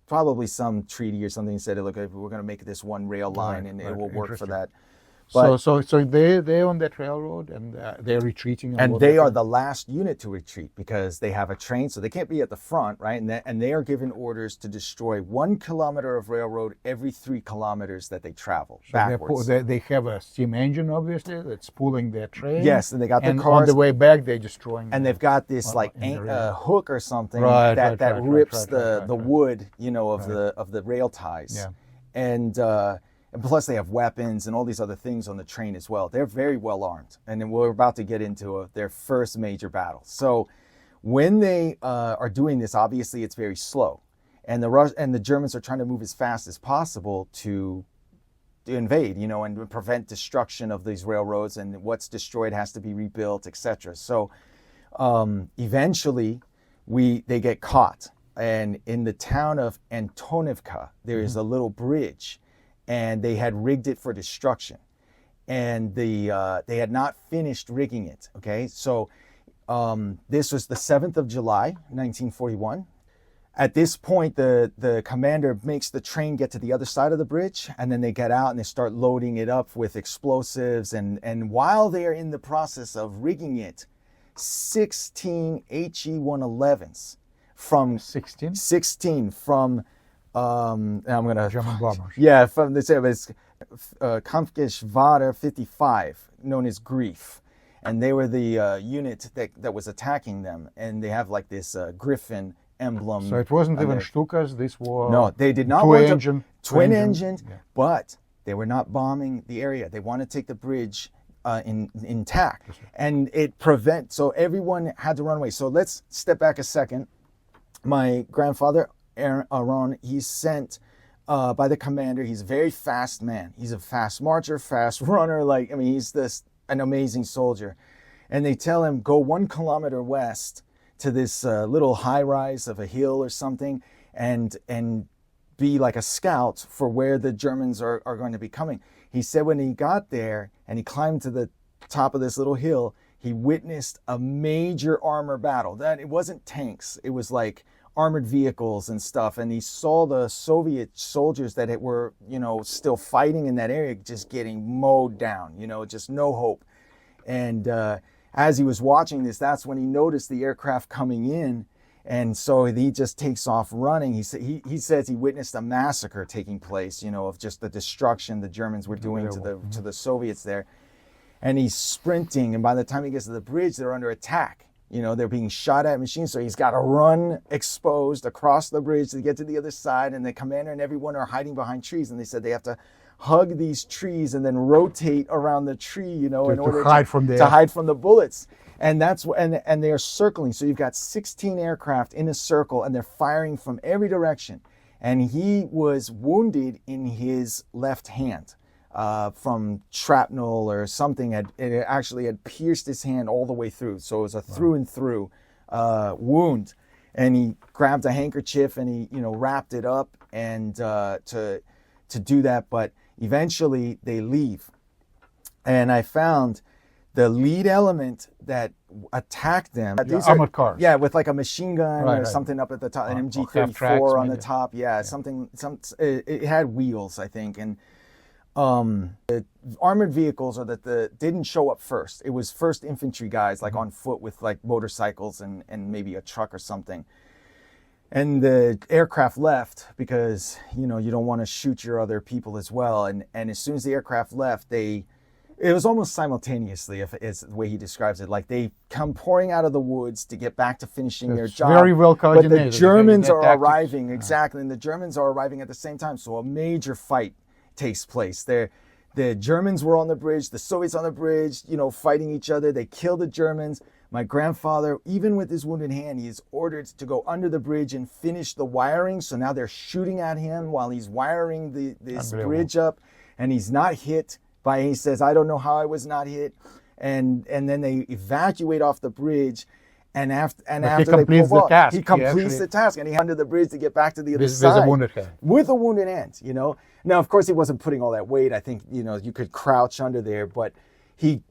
Probably some treaty or something said, look, we're going to make this one rail line and it will work for that. But, so they're on that railroad and they're retreating. and they are the last unit to retreat because they have a train, so they can't be at the front, right? And they are given orders to destroy 1 kilometer of railroad every 3 kilometers that they travel backwards. They have a steam engine, obviously, that's pulling their train. Yes, and they got their and cars. on the way back, they're destroying. And they've got this like in the rail. hook or something Right, that right, rips right. the wood, of the rail ties. Yeah. And plus they have weapons and all these other things on the train as well. They're very well armed, and then we're about to get into their first major battle. So when they are doing this, obviously it's very slow, and the Germans are trying to move as fast as possible to invade, and prevent destruction of these railroads, and what's destroyed has to be rebuilt, etc. So eventually they get caught, and in the town of Antonivka there is a little bridge, and they had rigged it for destruction, and they had not finished rigging it. Okay, so this was the 7th of July 1941. At this point, the commander makes the train get to the other side of the bridge, and then they get out and they start loading it up with explosives. And while they are in the process of rigging it, 16 HE-111s from 16 from I'm gonna German bombers. yeah, from the Kampfgeschwader 55, known as Grief, and they were the unit that was attacking them, and they have like this Griffin emblem. So it wasn't on even their- Stukas. This was No, they did not twin want to, engine. engine, Yeah. but they were not bombing the area. They want to take the bridge intact, and it prevent. So everyone had to run away. So let's step back a second. My grandfather, Aaron, he's sent by the commander. He's a very fast man. He's a fast marcher, fast runner. He's an amazing soldier. And they tell him, go 1 kilometer west to this little high rise of a hill or something, and be like a scout for where the Germans are going to be coming. He said when he got there and he climbed to the top of this little hill, he witnessed a major armor battle. That it wasn't tanks, it was like armored vehicles and stuff. And he saw the Soviet soldiers that were, still fighting in that area just getting mowed down, just no hope. And as he was watching this, that's when he noticed the aircraft coming in. And so he just takes off running. He says he witnessed a massacre taking place, of just the destruction the Germans were doing to the Soviets there. And he's sprinting, and by the time he gets to the bridge, they're under attack. You know, they're being shot at machines, so he's got to run exposed across the bridge to get to the other side, and the commander and everyone are hiding behind trees, and they said they have to hug these trees and then rotate around the tree, you know, in order to hide from the bullets. And that's and they're circling. So you've got 16 aircraft in a circle, and they're firing from every direction. And he was wounded in his left hand from shrapnel or something. It actually had pierced his hand all the way through. So it was a through and through wound. And he grabbed a handkerchief and he, you know, wrapped it up and to do that. But eventually they leave. And I found the lead element that attacked them. These armored cars. Yeah, with like a machine gun or something up at the top, an MG34 on the top. Yeah, something. It had wheels, I think. And the armored vehicles didn't show up first. It was first infantry guys, like on foot with like motorcycles and maybe a truck or something. And the aircraft left because, you know, you don't want to shoot your other people as well. And as soon as the aircraft left, it was almost simultaneously, if it's the way he describes it. Like they come pouring out of the woods to get back to finishing their job. Very well coordinated. But the Germans are arriving, exactly, and the Germans are arriving at the same time. So a major fight takes place. The Germans were on the bridge, the Soviets on the bridge, you know, fighting each other. They kill the Germans. My grandfather, even with his wounded hand, he is ordered to go under the bridge and finish the wiring. So now they're shooting at him while he's wiring this bridge up, and he's not hit. He says, I don't know how I was not hit. And then they evacuate off the bridge. And after they pull off, he completes the task. And he under the bridge to get back to the other side. With a wounded hand, you know. Now, of course, he wasn't putting all that weight. I think, you know, you could crouch under there. But he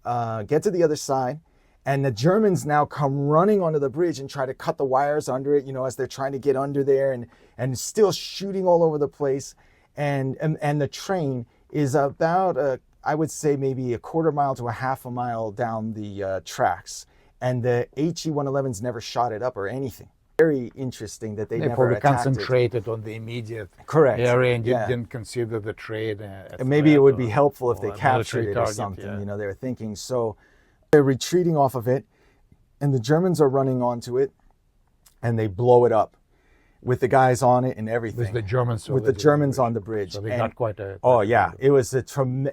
gets to the other side. And the Germans now come running onto the bridge and try to cut the wires under it, you know, as they're trying to get under there and still shooting all over the place. And the train is about, I would say maybe a quarter mile to a half a mile down the tracks. And the HE-111s never shot it up or anything. Very interesting that they never attacked concentrated on the immediate area and didn't consider the trade. And maybe it would be helpful if they captured it or something, you know, they were thinking. So they're retreating off of it, and the Germans are running onto it, and they blow it up with the guys on it and everything. With the Germans on the bridge. So they got quite a... Oh, yeah. It was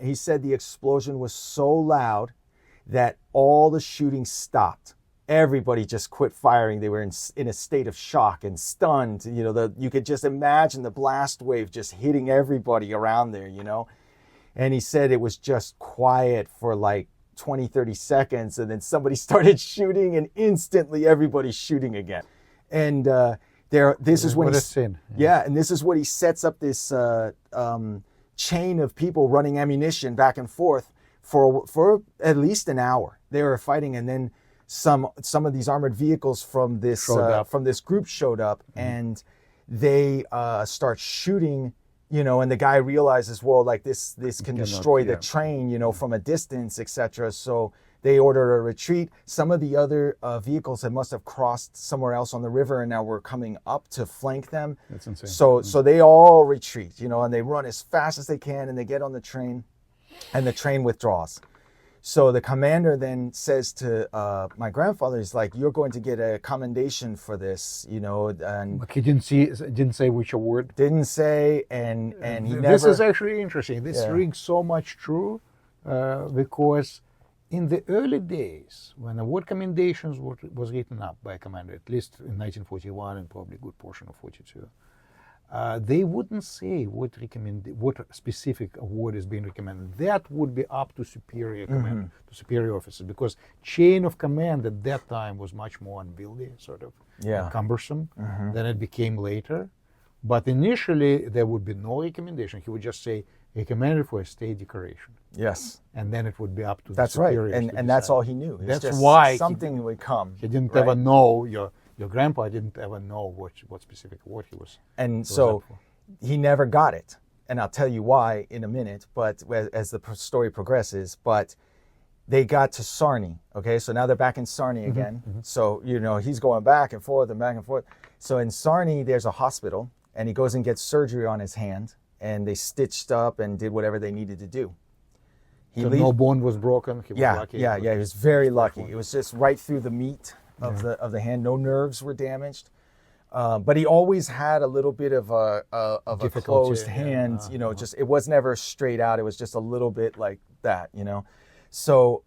he said the explosion was so loud that all the shooting stopped. Everybody just quit firing. They were in a state of shock and stunned. You know, you could just imagine the blast wave just hitting everybody around there, you know. And he said it was just quiet for like 20, 30 seconds, and then somebody started shooting, and instantly everybody's shooting again. And this is when and this is what he sets up this chain of people running ammunition back and forth for at least an hour. They were fighting, and then some of these armored vehicles from this group showed up, and they start shooting. You know, and the guy realizes, well, like this can destroy the train, you know, from a distance, etc. So they order a retreat. Some of the other vehicles must have crossed somewhere else on the river, and now we're coming up to flank them. That's insane. So they all retreat, you know, and they run as fast as they can, and they get on the train, and the train withdraws. So the commander then says to my grandfather, he's like, "You're going to get a commendation for this," you know. And but he didn't say which award. Didn't say, and he never. This is actually interesting. This rings so much true because in the early days, when award commendations was written up by a commander, at least in 1941 and probably a good portion of 42. They wouldn't say what specific award is being recommended. That would be up to superior command, to superior officers, because chain of command at that time was much more unwieldy, sort of cumbersome than it became later. But initially, there would be no recommendation. He would just say, recommended for a state decoration. Yes. And then it would be up to the superiors. That's right. And that's all he knew. That's just why something would come. He didn't ever know Your grandpa didn't ever know what specific award he was. And so he never got it. And I'll tell you why in a minute, but as the story progresses. But they got to Sarny, okay? So now they're back in Sarny again. So, you know, he's going back and forth and back and forth. So in Sarny, there's a hospital, and he goes and gets surgery on his hand, and they stitched up and did whatever they needed to do. So no bone was broken. He was lucky. He was very lucky. It was just right through the meat of the hand. No nerves were damaged. But he always had a little bit of a closed hand. Just it was never straight out. It was just a little bit like that. So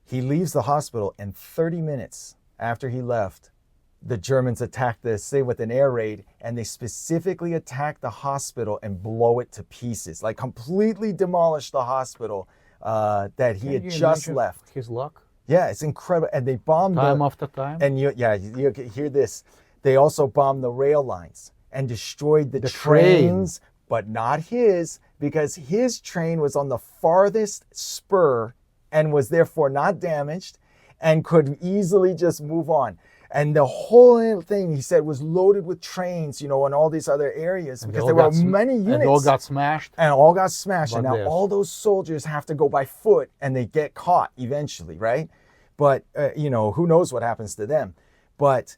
he leaves the hospital, and 30 minutes after he left, the Germans attacked the city with an air raid, and they specifically attacked the hospital and blow it to pieces, like completely demolish the hospital that he had just left. His luck. Yeah, it's incredible. And they bombed time after time. And you hear this. They also bombed the rail lines and destroyed the trains, but not his, because his train was on the farthest spur and was therefore not damaged and could easily just move on. And the whole thing, he said, was loaded with trains, in all these other areas, because there were many units. And all got smashed. And now all those soldiers have to go by foot, and they get caught eventually, right? But, who knows what happens to them. But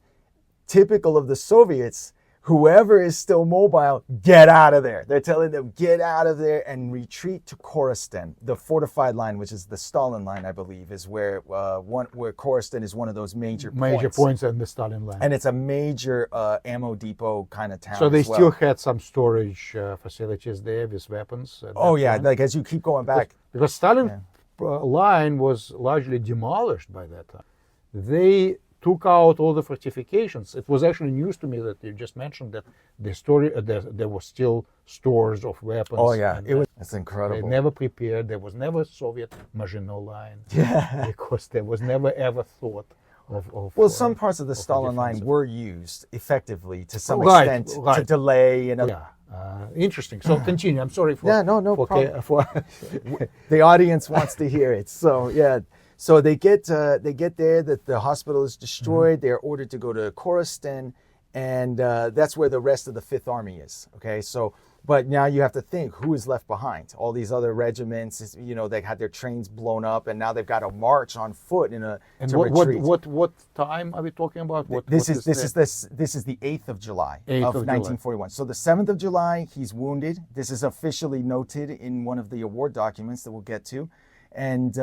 typical of the Soviets, whoever is still mobile, get out of there. They're telling them, get out of there and retreat to Korostan, the fortified line, which is the Stalin line, I believe, is where Korostan is one of those major points in the Stalin line. And it's a major ammo depot kind of town. So they still had some storage facilities there with weapons. Like as you keep going back. Because Stalin line was largely demolished by that time. They took out all the fortifications. It was actually news to me that you just mentioned that there were still stores of weapons. Oh yeah, it's incredible. They never prepared. There was never a Soviet Maginot line. Yeah, because there was never ever thought of. Well, some parts of the Stalin line were used effectively to some extent to delay and. Interesting. So continue. I'm sorry for. Yeah, no problem. The audience wants to hear it. So yeah. So they get there, that the hospital is destroyed. Mm-hmm. They're ordered to go to Korostan, and that's where the rest of the Fifth Army is. Okay, so but now you have to think who is left behind. All these other regiments, they had their trains blown up, and now they've got to march on foot to retreat. What time are we talking about? This is the 8th of July of 1941. So the 7th of July, he's wounded. This is officially noted in one of the award documents that we'll get to, and.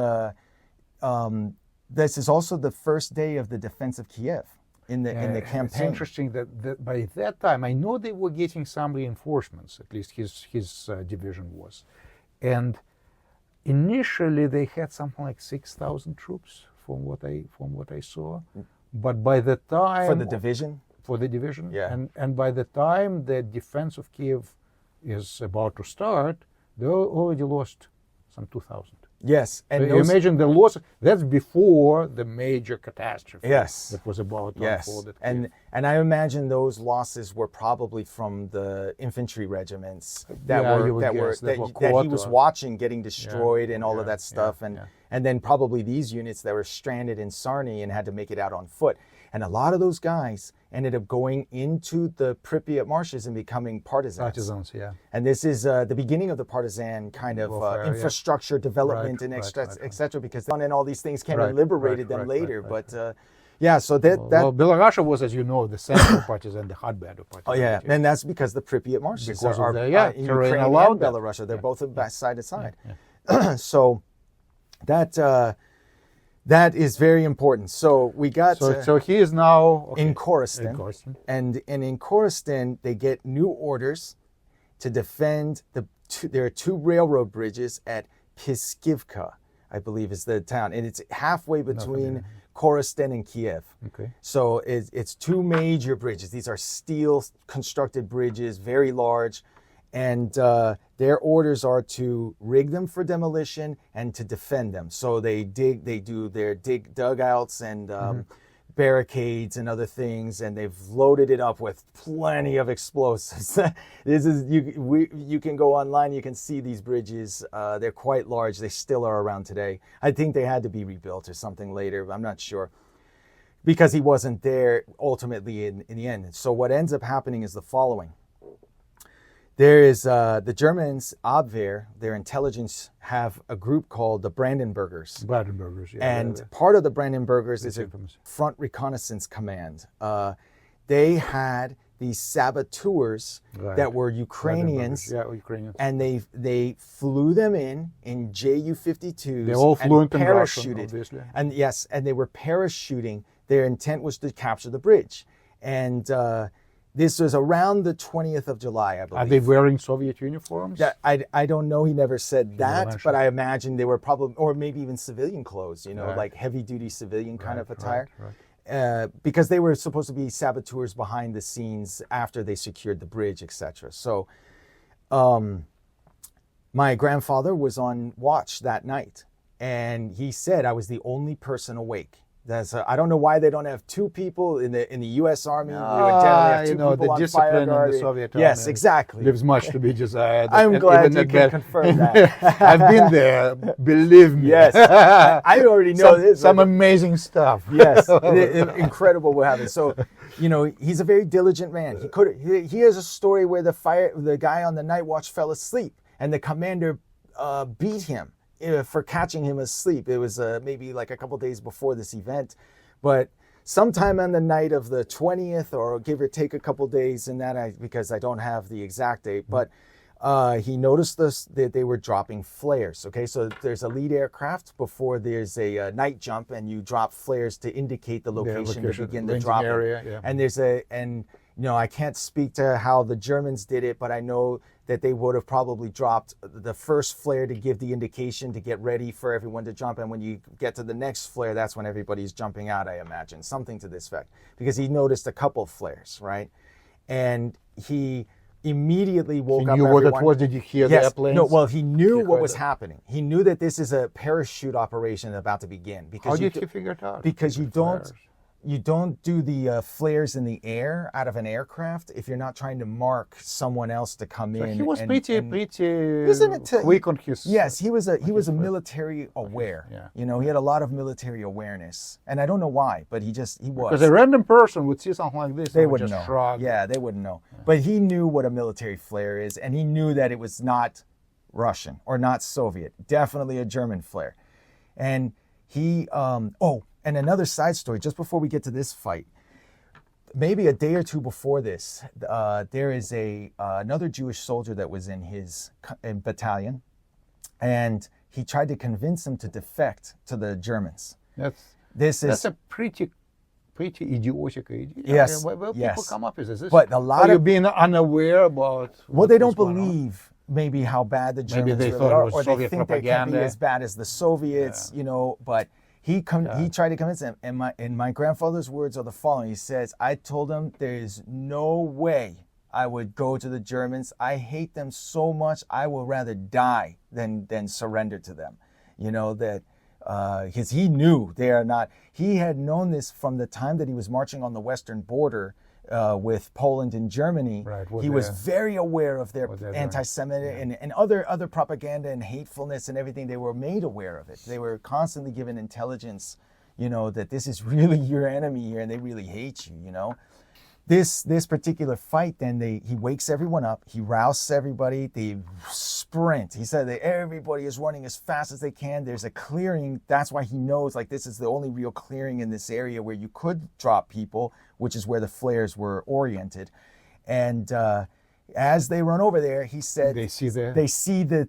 This is also the first day of the defense of Kiev in the campaign. It's interesting that by that time, I know they were getting some reinforcements. At least his division was, and initially they had something like 6,000 troops from what I saw. But by the time for the division, yeah, and by the time the defense of Kiev is about to start, they already lost some 2,000. Yes, and so you imagine the loss. That's before the major catastrophe. Yes, that was about to unfold. And I imagine those losses were probably from the infantry regiments that he was watching getting destroyed and all of that stuff, and then probably these units that were stranded in Sarny and had to make it out on foot. And a lot of those guys ended up going into the Pripyat marshes and becoming partisans. Yeah. And this is the beginning of the partisan kind of infrastructure development et cetera, because and all these things came and liberated them later. But so Belarusia was, as you know, the central partisan, the hotbed of partisan. Oh yeah, and that's because the Pripyat marshes are in Ukraine and Belarus. They're both side to side. Yeah. So that is very important. So we got. So he is now in Korostan, and in Korostan they get new orders to defend there are two railroad bridges at Piskivka, I believe is the town, and it's halfway between Korostan and Kiev. Okay. So it's two major bridges. These are steel constructed bridges, very large. And their orders are to rig them for demolition and to defend them. So they do their dugouts and barricades and other things, and they've loaded it up with plenty of explosives. You can go online, you can see these bridges. They're quite large. They still are around today. I think they had to be rebuilt or something later, but I'm not sure, because he wasn't there ultimately in the end. So what ends up happening is the following. There is the Germans, Abwehr, their intelligence, have a group called the Brandenburgers. And part of the Brandenburgers is a Front Reconnaissance Command. They had these saboteurs that were Ukrainians, Ukrainians, and they flew them in Ju-52s. They all fluent in parachuted, Russian, obviously. and yes, and they were parachuting. Their intent was to capture the bridge, and this was around the 20th of July, I believe. Are they wearing Soviet uniforms? I don't know. He never said that, but I imagine they were probably, or maybe even civilian clothes, like heavy-duty civilian kind of attire. Right. Because they were supposed to be saboteurs behind the scenes after they secured the bridge, etc. So my grandfather was on watch that night, and he said I was the only person awake. I don't know why they don't have two people in the U.S. Army. They would generally have two people the on discipline fire in guard. the Soviet Army. Yes, exactly. Leaves much to be desired. I'm glad you can confirm that. I've been there, believe me. Yes, I already know this. Some amazing stuff. Yes, incredible what happened. So, he's a very diligent man. He has a story where the guy on the night watch fell asleep, and the commander beat him for catching him asleep. It was maybe like a couple days before this event, but sometime on the night of the 20th, or give or take a couple days in that, because I don't have the exact date, but he noticed that they were dropping flares. Okay, so there's a lead aircraft before there's a night jump, and you drop flares to indicate the location to begin the drop. And I can't speak to how the Germans did it, but I know that they would have probably dropped the first flare to give the indication to get ready for everyone to jump. And when you get to the next flare, that's when everybody's jumping out, I imagine. Something to this effect. Because he noticed a couple flares, right? And he immediately woke up. He knew what it was? Did you hear the airplanes? No, well, he knew what was happening. He knew that this is a parachute operation about to begin. How did he figure it out? Because you don't do the flares in the air out of an aircraft if you're not trying to mark someone else to come in. He was pretty quick on his. Yes, he was a military aware. Yeah. He had a lot of military awareness, and I don't know why, but he was. Because a random person would see something like this, they wouldn't just know. Shrug. Yeah, they wouldn't know. Yeah. But he knew what a military flare is, and he knew that it was not Russian or not Soviet. Definitely a German flare, and he. And another side story, just before we get to this fight, maybe a day or two before this, there is another Jewish soldier that was in his battalion, and he tried to convince him to defect to the Germans. That's a pretty idiotic idea. Yes. Where people come up with this? But a lot of being unaware about. Well, they don't believe maybe how bad the Germans really are, or Soviet they think they can be as bad as the Soviets. But. He tried to convince them, and my grandfather's words are the following. He says, I told him there's no way I would go to the Germans. I hate them so much, I will rather die than surrender to them. Because he knew they are not. He had known this from the time that he was marching on the western border with Poland and Germany. Right, he was very aware of their anti-Semitic and other propaganda and hatefulness and everything. They were made aware of it. They were constantly given intelligence, that this is really your enemy here and they really hate you, This particular fight, then he wakes everyone up. He rouses everybody. They sprint. He said that everybody is running as fast as they can. There's a clearing. That's why he knows this is the only real clearing in this area where you could drop people, which is where the flares were oriented. And as they run over there, he said they see the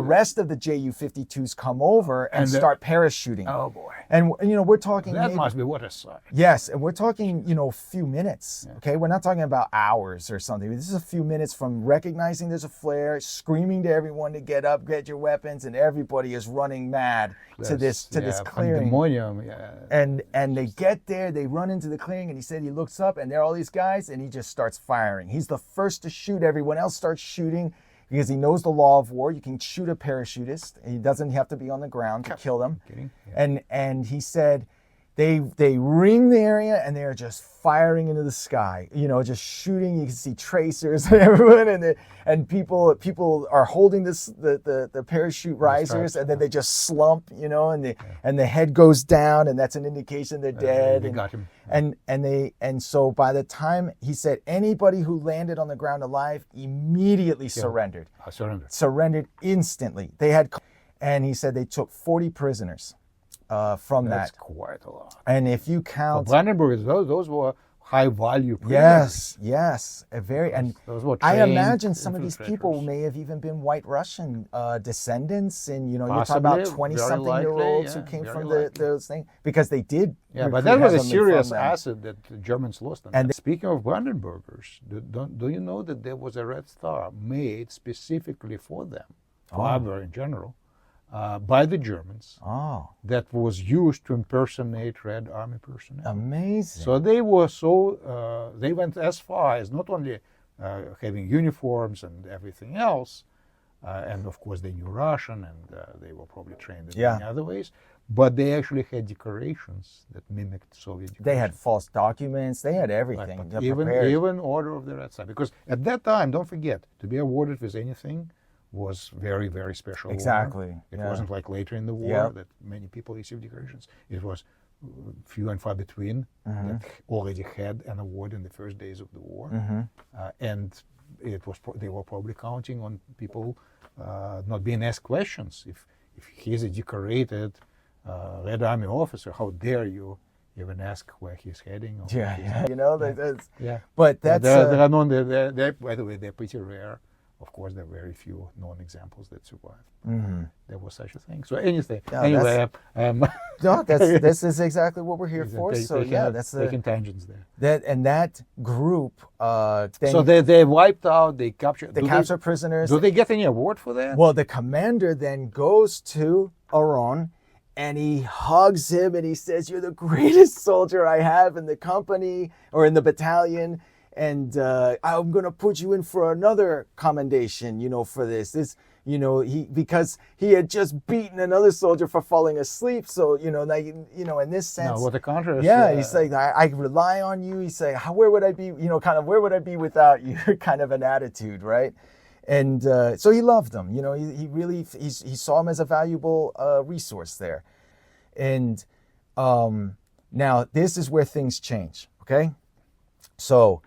rest of the Ju-52s come over and start parachuting. Oh boy! And we're talking that must be what a sight. Yes, and we're talking a few minutes. Yeah. Okay, we're not talking about hours or something. This is a few minutes from recognizing there's a flare, screaming to everyone to get up, get your weapons, and everybody is running mad to this clearing. Pandemonium, And they get there, they run into the clearing, and he said he looks up and there are all these guys, and he just starts firing. He's the first to shoot. Everyone else starts shooting because he knows the law of war. You can shoot a parachutist. He doesn't have to be on the ground to kill them. Yeah. And he said they ring the area and they're just firing into the sky. Just shooting. You can see tracers and everyone, and people are holding the parachute risers, and then they just slump. And the head goes down, and that's an indication they're dead. They got him. And so by the time he said anybody who landed on the ground alive immediately surrendered. Surrendered instantly. And he said they took 40 prisoners from That's that. quite a lot. And if you count Brandenburg, those were high-value prisoners. Yes, a very, and Those were I trained imagine some of these people infiltrators. may have even been White Russian descendants, and you're talking Possibly, about very 20-something-year-olds likely, who came very from likely. those things, because they did. Yeah, but recruit that was a heavily serious from them. asset that the Germans lost. On And that. Speaking of Brandenburgers, do you know that there was a Red Star made specifically for them, for Abwehr in general, by the Germans, that was used to impersonate Red Army personnel. Amazing. So they were they went as far as not only having uniforms and everything else, and of course they knew Russian, and they were probably trained in many other ways, but they actually had decorations that mimicked Soviet decorations. They had false documents. They had everything. Right, even Order of the Red Star. Because at that time, don't forget, to be awarded with anything was very, very special. Exactly. Honor. It wasn't like later in the war that many people received decorations. It was few and far between that already had an award in the first days of the war. And it was they were probably counting on people not being asked questions. If he's a decorated Red Army officer, how dare you even ask where he's heading? Or That's, yeah. But that's there are none. By the way, they're pretty rare. Of course, there are very few known examples that survived. There was such a thing. So anyway, no, this is exactly what we're here for. So that's taking tangents there. That group. So they wiped out. They captured. They capture prisoners. Do they get any award for that? Well, the commander then goes to Aron, and he hugs him, and he says, "You're the greatest soldier I have in the company or in the battalion." And I'm going to put you in for another commendation, for this. Because he had just beaten another soldier for falling asleep. So, in this sense. No, what the contrast. Yeah, he's like, I rely on you. He's like, where would I be, where would I be without you? Kind of an attitude, right? And so he loved him. He saw him as a valuable resource there. And now this is where things change, okay? So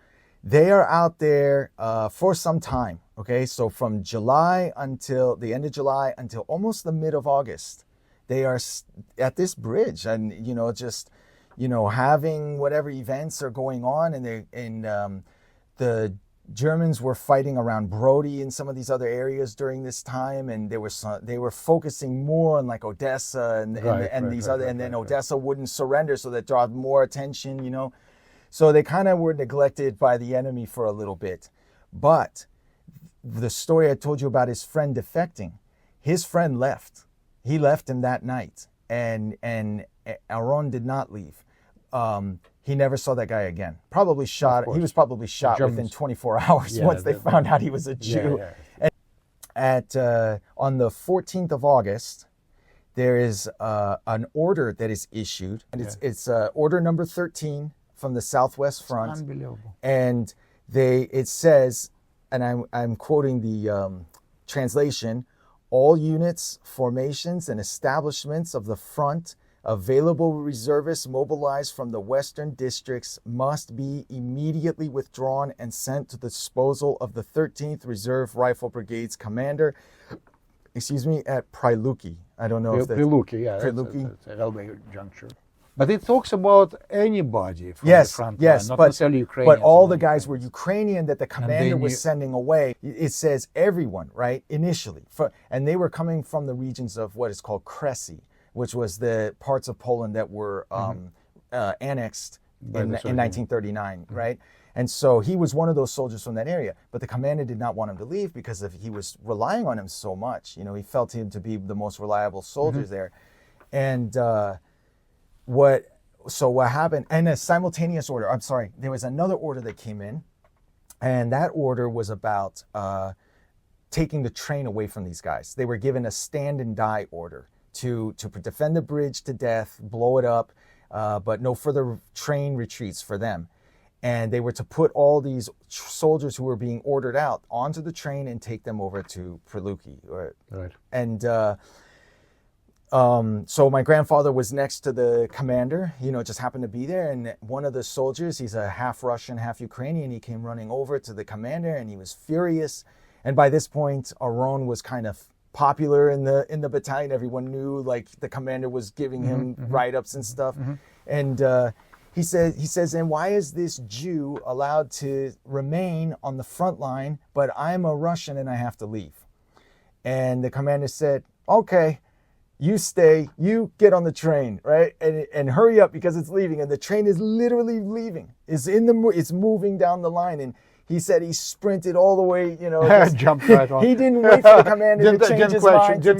they are out there for some time, okay? So from July until the end of July until almost the mid of August, they are at this bridge and, having whatever events are going on. And the Germans were fighting around Brody and some of these other areas during this time. And they were focusing more on like Odessa and then Odessa wouldn't surrender. So that drawed more attention, So they kind of were neglected by the enemy for a little bit. But the story I told you about his friend defecting, his friend left. He left him that night. And Aron did not leave. He never saw that guy again. Probably shot. He was probably shot within 24 hours once they found out he was a Jew. And on the 14th of August, there is an order that is issued. And it's order number 13. From the Southwest Front. It's unbelievable. And it says, and I'm quoting the translation, all units, formations, and establishments of the front, available reservists mobilized from the western districts must be immediately withdrawn and sent to the disposal of the 13th Reserve Rifle Brigade's commander, at Pryluki. I don't know if that's... Pryluki, it's a railway juncture. But it talks about anybody from the front line, not necessarily Ukrainians. But all the guys were Ukrainian that the commander was sending away. It says everyone, right, initially. And they were coming from the regions of what is called Kresy, which was the parts of Poland that were annexed in 1939, right? And so he was one of those soldiers from that area. But the commander did not want him to leave because he was relying on him so much. He felt him to be the most reliable soldiers there. And... what happened, and a simultaneous order, there was another order that came in, and that order was about taking the train away from these guys. They were given a stand and die order to defend the bridge to death, blow it up, but no further train retreats for them. And they were to put all these soldiers who were being ordered out onto the train and take them over to Pryluki. Right. And so my grandfather was next to the commander, just happened to be there. And one of the soldiers, he's a half Russian, half Ukrainian. He came running over to the commander and he was furious. And by this point, Aron was kind of popular in the battalion. Everyone knew like the commander was giving him write-ups and stuff. And He says, and why is this Jew allowed to remain on the front line, but I'm a Russian and I have to leave? And the commander said, okay, you stay, you get on the train, right? And hurry up because it's leaving. And the train is literally leaving. It's moving down the line. And he said he sprinted all the way, jumped right on. He didn't wait for the commander to change his mind. He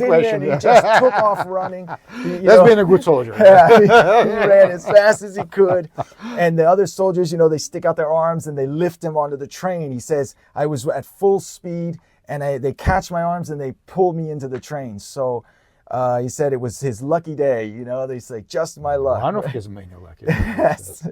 just took off running. That's been a good soldier. Yeah, he ran as fast as he could. And the other soldiers, they stick out their arms and they lift him onto the train. He says, I was at full speed and they catch my arms and they pull me into the train. So he said it was his lucky day, They say, just my luck. One of his many lucky days. Yes.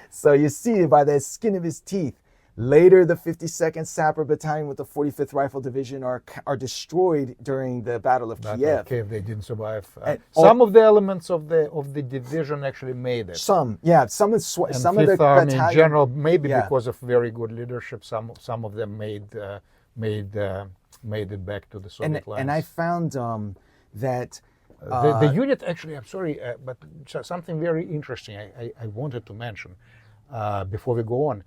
So you see by the skin of his teeth. Later, the 52nd Sapper Battalion with the 45th Rifle Division are destroyed during the Battle of Kiev. Kiev, they didn't survive. Some of the elements of the division actually made it. Some of the Army battalion, in general, maybe because of very good leadership, some of them made it back to the Soviet lines. And I found that the unit actually. I'm sorry, but something very interesting I wanted to mention before we go on.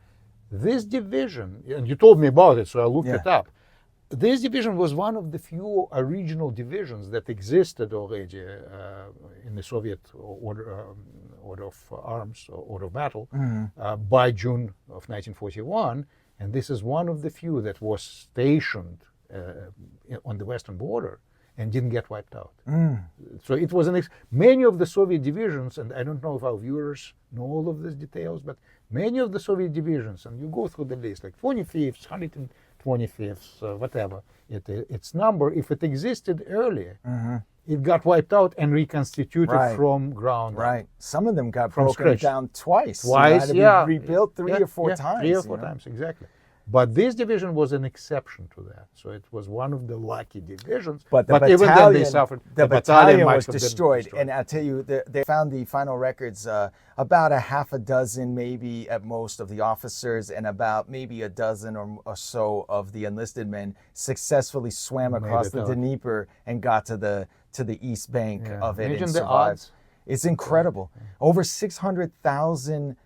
This division, and you told me about it, so I looked it up. This division was one of the few original divisions that existed already in the Soviet order of arms, order of battle, by June of 1941. And this is one of the few that was stationed on the western border and didn't get wiped out. So it was many of the Soviet divisions, and I don't know if our viewers know all of these details, but many of the Soviet divisions, and you go through the list, like 25th, 125th, whatever, its number, if it existed earlier, it got wiped out and reconstituted from ground. Right. Some of them got broken down twice. Twice, had to be rebuilt three or four times. 3 or 4 times, exactly. But this division was an exception to that. So it was one of the lucky divisions. But even then they suffered. The battalion was destroyed. And I'll tell you, they found the final records, about a half a dozen maybe at most of the officers and about maybe a dozen or so of the enlisted men successfully swam across the Dnieper and got to the east bank of it and survived. It's incredible. Over 600,000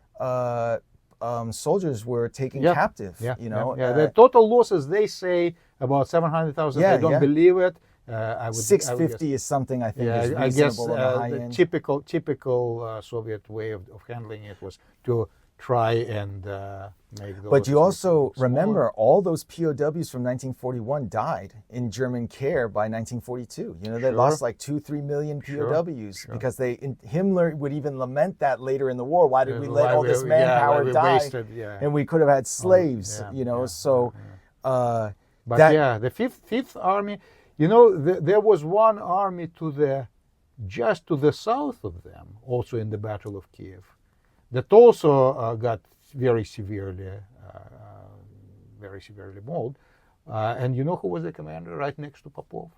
soldiers were taken captive. The total losses, they say about 700,000. I don't believe it. 650 is something I think is reasonable on the high end. Typical Soviet way of handling it was to try and make those. But you also remember all those POWs from 1941 died in German care by 1942. They lost like 2-3 million POWs because Himmler would even lament that later in the war. Why did we let all this manpower die? And we could have had slaves. The Fifth Army. There was one army just to the south of them, also in the Battle of Kiev, that also got very severely mauled. And you know who was the commander right next to Popov?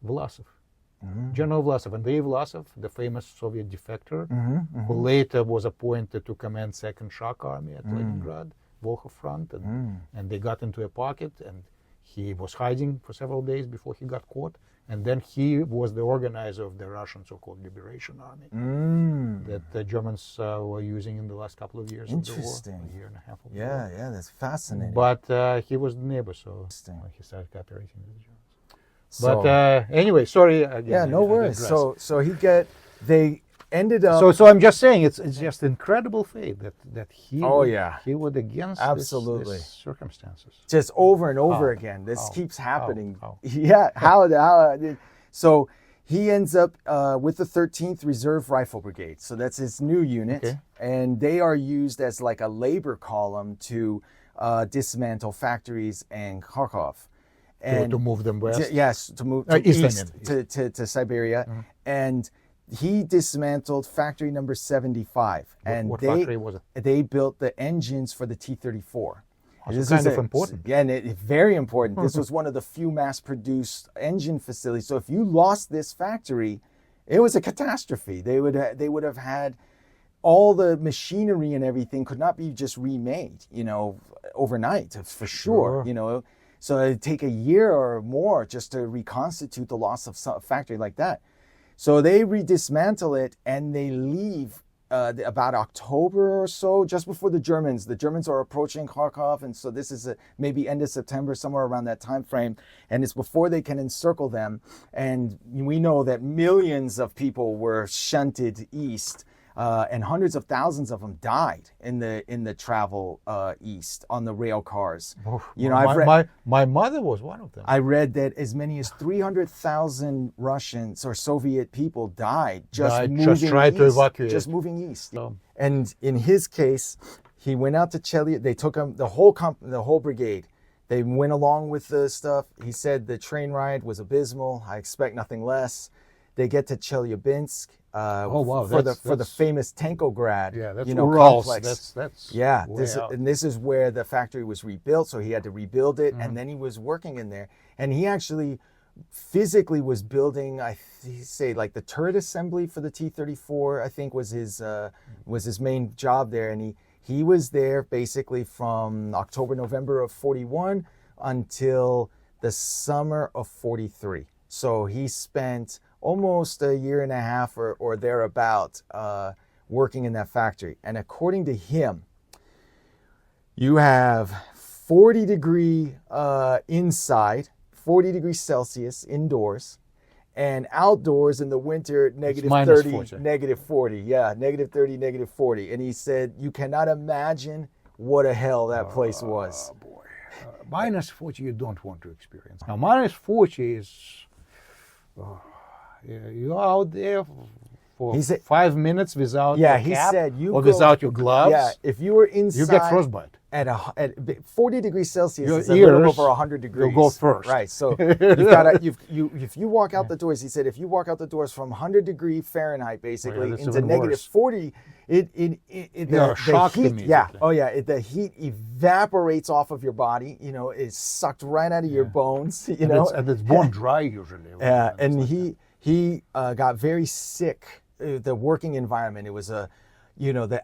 Vlasov. General Vlasov. Andrei Vlasov, the famous Soviet defector, who later was appointed to command Second Shock Army at Leningrad, Volkhov Front. And they got into a pocket, and he was hiding for several days before he got caught. And then he was the organizer of the Russian so-called Liberation Army that the Germans were using in the last couple of years of the war, a year and a half of the war. Yeah, that's fascinating. But he was the neighbor, so he started cooperating with the Germans. But anyway, sorry. Again, no worries. They ended up. So I'm just saying, it's just incredible fate that he would against these circumstances. Just over and over again. This keeps happening. How? So he ends up with the 13th Reserve Rifle Brigade. So that's his new unit, and they are used as like a labor column to dismantle factories in Kharkov. And to move them west. To move east to Siberia, and he dismantled factory number 75. What factory was it? They built the engines for the T-34. This is kind of important. Yeah, and it's very important. This was one of the few mass-produced engine facilities. So if you lost this factory, it was a catastrophe. They would have had all the machinery and everything could not be just remade, overnight for sure. So it'd take a year or more just to reconstitute the loss of a factory like that. So they dismantle it and they leave about October or so, just before the Germans. The Germans are approaching Kharkov, and so this is maybe end of September, somewhere around that time frame, and it's before they can encircle them. And we know that millions of people were shunted east, and hundreds of thousands of them died in the travel east on the rail cars. Oh, you know, my mother was one of them. I read that as many as 300,000 Russians or Soviet people died just trying to evacuate. Just moving east. Oh. And in his case, he went out to Chelyabinsk. They took him, the whole brigade. They went along with the stuff. He said the train ride was abysmal. I expect nothing less. They get to Chelyabinsk. For the famous Tankograd, yeah, that's complex. That's This is where the factory was rebuilt, so he had to rebuild it, and then he was working in there, and he actually physically was building, like the turret assembly for the T-34. I think was his main job there, and he was there basically from October, November of 41 until the summer of 43. So he spent almost a year and a half or thereabout working in that factory. And according to him, you have 40 degree inside, 40 degrees Celsius indoors, and outdoors in the winter, negative 30, 40. negative 40. Yeah, negative 30, negative 40. And he said, you cannot imagine what a hell that place was. Boy. Minus 40 you don't want to experience. Now, minus 40 is... you're out there for 5 minutes without your cap without your gloves. Yeah, if you were inside, you get frostbite. At 40 degrees Celsius your is a little over 100 degrees. You'll go first. Right, so if you walk out the doors, he said, if you walk out the doors from 100 degree Fahrenheit basically into negative 40, the shocked heat, immediately. the heat evaporates off of your body. You know, it's sucked right out of your bones. You know, and it's bone dry usually. Yeah, and he got very sick. The working environment, it was the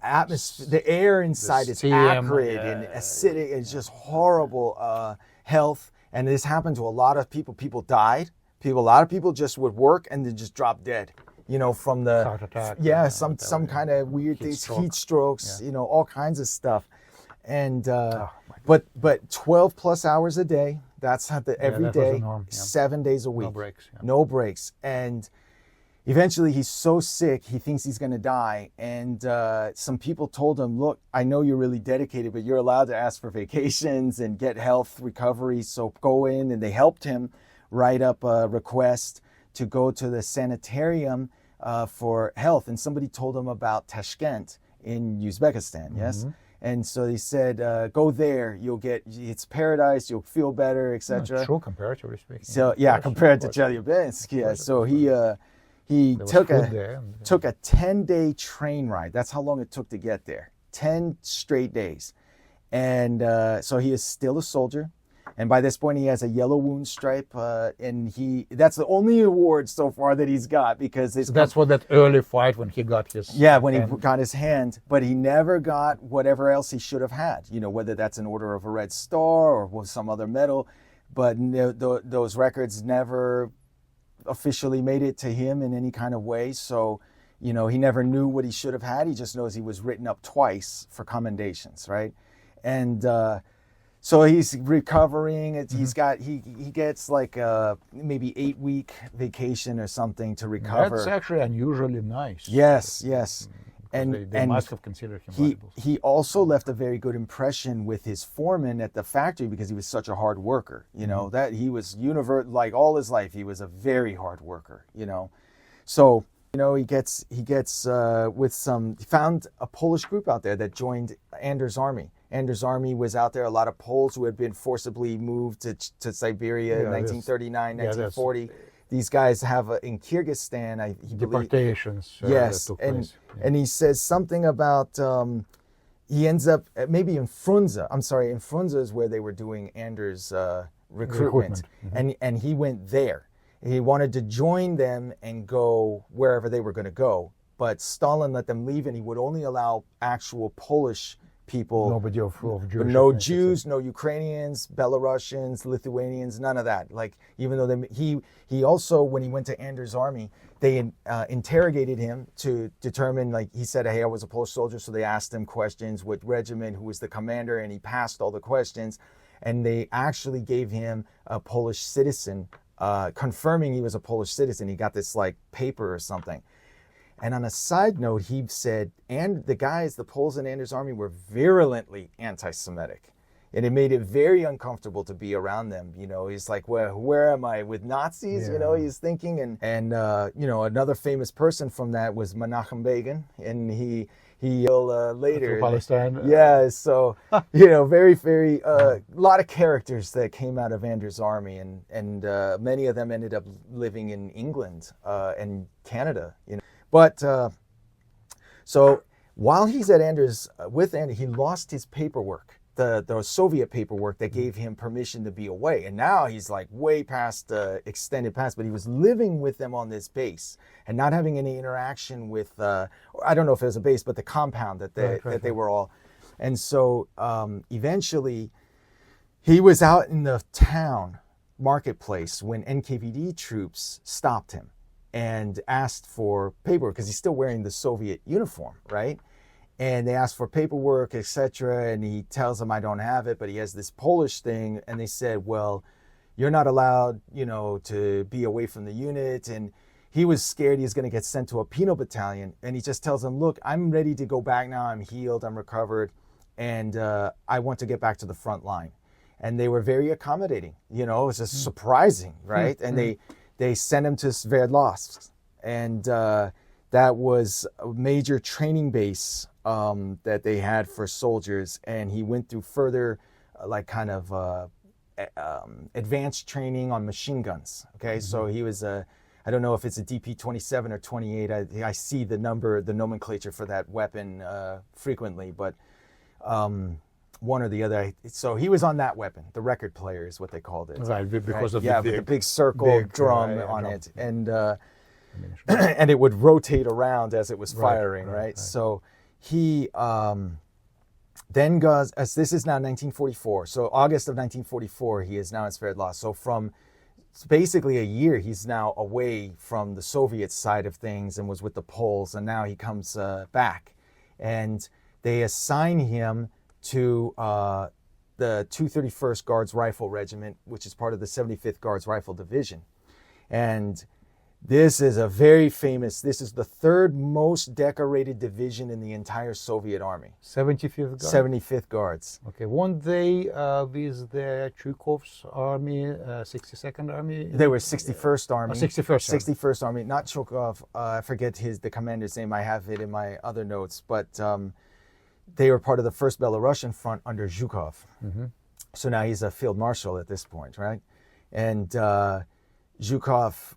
atmosphere, the air inside is acrid and acidic. It's just horrible health. And this happened to a lot of people. People died. A lot of people just would work and then just drop dead. You know, from the heart attack. Some kind of weird things, heat strokes. You know, all kinds of stuff. And but 12 plus hours a day. That's every day, 7 days a week. No breaks. Yeah. No breaks. And eventually he's so sick, he thinks he's going to die. And some people told him, look, I know you're really dedicated, but you're allowed to ask for vacations and get health recovery. So go in. And they helped him write up a request to go to the sanitarium for health. And somebody told him about Tashkent in Uzbekistan, yes? And so he said, go there, it's paradise, you'll feel better, etc. True, comparatively speaking. So, compared to Chelyabinsk, yeah. So he took a 10-day train ride. That's how long it took to get there. 10 straight days. And so he is still a soldier. And by this point, he has a yellow wound stripe, and that's the only award so far that he's got because that's what that early fight when he got his he got his hand, but he never got whatever else he should have had. You know, whether that's an Order of a Red Star or some other medal, but those records never officially made it to him in any kind of way. So, you know, he never knew what he should have had. He just knows he was written up twice for commendations, right? And so he's recovering. He gets like a maybe 8-week vacation or something to recover. That's actually unusually nice. Yes. And they must have considered him valuable. He also left a very good impression with his foreman at the factory because he was such a hard worker. You know, that he was like all his life, he was a very hard worker, you know. So, you know, he found a Polish group out there that joined Anders' army. Anders' army was out there, a lot of Poles who had been forcibly moved to Siberia in 1939, 1940. These guys have in Kyrgyzstan, deportations. Yes, and he says something about he ends up maybe in Frunze. I'm sorry, in Frunze is where they were doing Anders' recruitment. And he went there. He wanted to join them and go wherever they were going to go, but Stalin let them leave, and he would only allow actual Polish people. Nobody of Jewish No ethnicity. Jews, no Ukrainians, Belarusians, Lithuanians, none of that. Like, even though he also, when he went to Anders' army, they interrogated him to determine, like, he said, hey, I was a Polish soldier. So they asked him questions, what regiment, who was the commander, and he passed all the questions. And they actually gave him a Polish citizen, confirming he was a Polish citizen. He got this like paper or something. And on a side note, he said, and the guys, the Poles in Anders' army were virulently anti-Semitic. And it made it very uncomfortable to be around them. You know, he's like, well, where am I with Nazis? Yeah. You know, he's thinking. And you know, another famous person from that was Menachem Begin. And he later. To Palestine. Yeah, so, you know, very, very, lot of characters that came out of Anders' army. And many of them ended up living in England and Canada, you know. But so while he's at Anders, with Anders, he lost his paperwork, the Soviet paperwork that gave him permission to be away. And now he's like way past extended past, but he was living with them on this base and not having any interaction with, I don't know if it was a base, but the compound that they were all. And so eventually he was out in the town marketplace when NKVD troops stopped him and asked for paperwork, because he's still wearing the Soviet uniform, right? And they asked for paperwork, etc. And he tells them, I don't have it, but he has this Polish thing. And they said, well, you're not allowed, you know, to be away from the unit. And he was scared he was going to get sent to a penal battalion. And he just tells them, look, I'm ready to go back now. I'm healed, I'm recovered, and I want to get back to the front line. And they were very accommodating. You know, it was just surprising, right? And they sent him to Sverdlovsk, and that was a major training base that they had for soldiers. And he went through further, like, kind of advanced training on machine guns. Okay, so he was I don't know if it's a DP-27 or 28. I see the nomenclature for that weapon frequently, but one or the other. So he was on that weapon. The record player is what they called it. Right, because of with the big circle drum on it, and and it would rotate around as it was firing, right? So he then goes, as this is now 1944, so August of 1944, he is now in Sverdlovsk. So from basically a year, he's now away from the Soviet side of things and was with the Poles, and now he comes back, and they assign him to the 231st Guards Rifle Regiment, which is part of the 75th Guards Rifle Division. And this is this is the third most decorated division in the entire Soviet Army. 75th Guards? 75th Guards. Okay, weren't they with the Chukov's army, 62nd Army? They were 61st Army. 61st Army, not Chukov. I forget the commander's name. I have it in my other notes. But they were part of the 1st Belarusian front under Zhukov. So now he's a field marshal at this point, right? And Zhukov,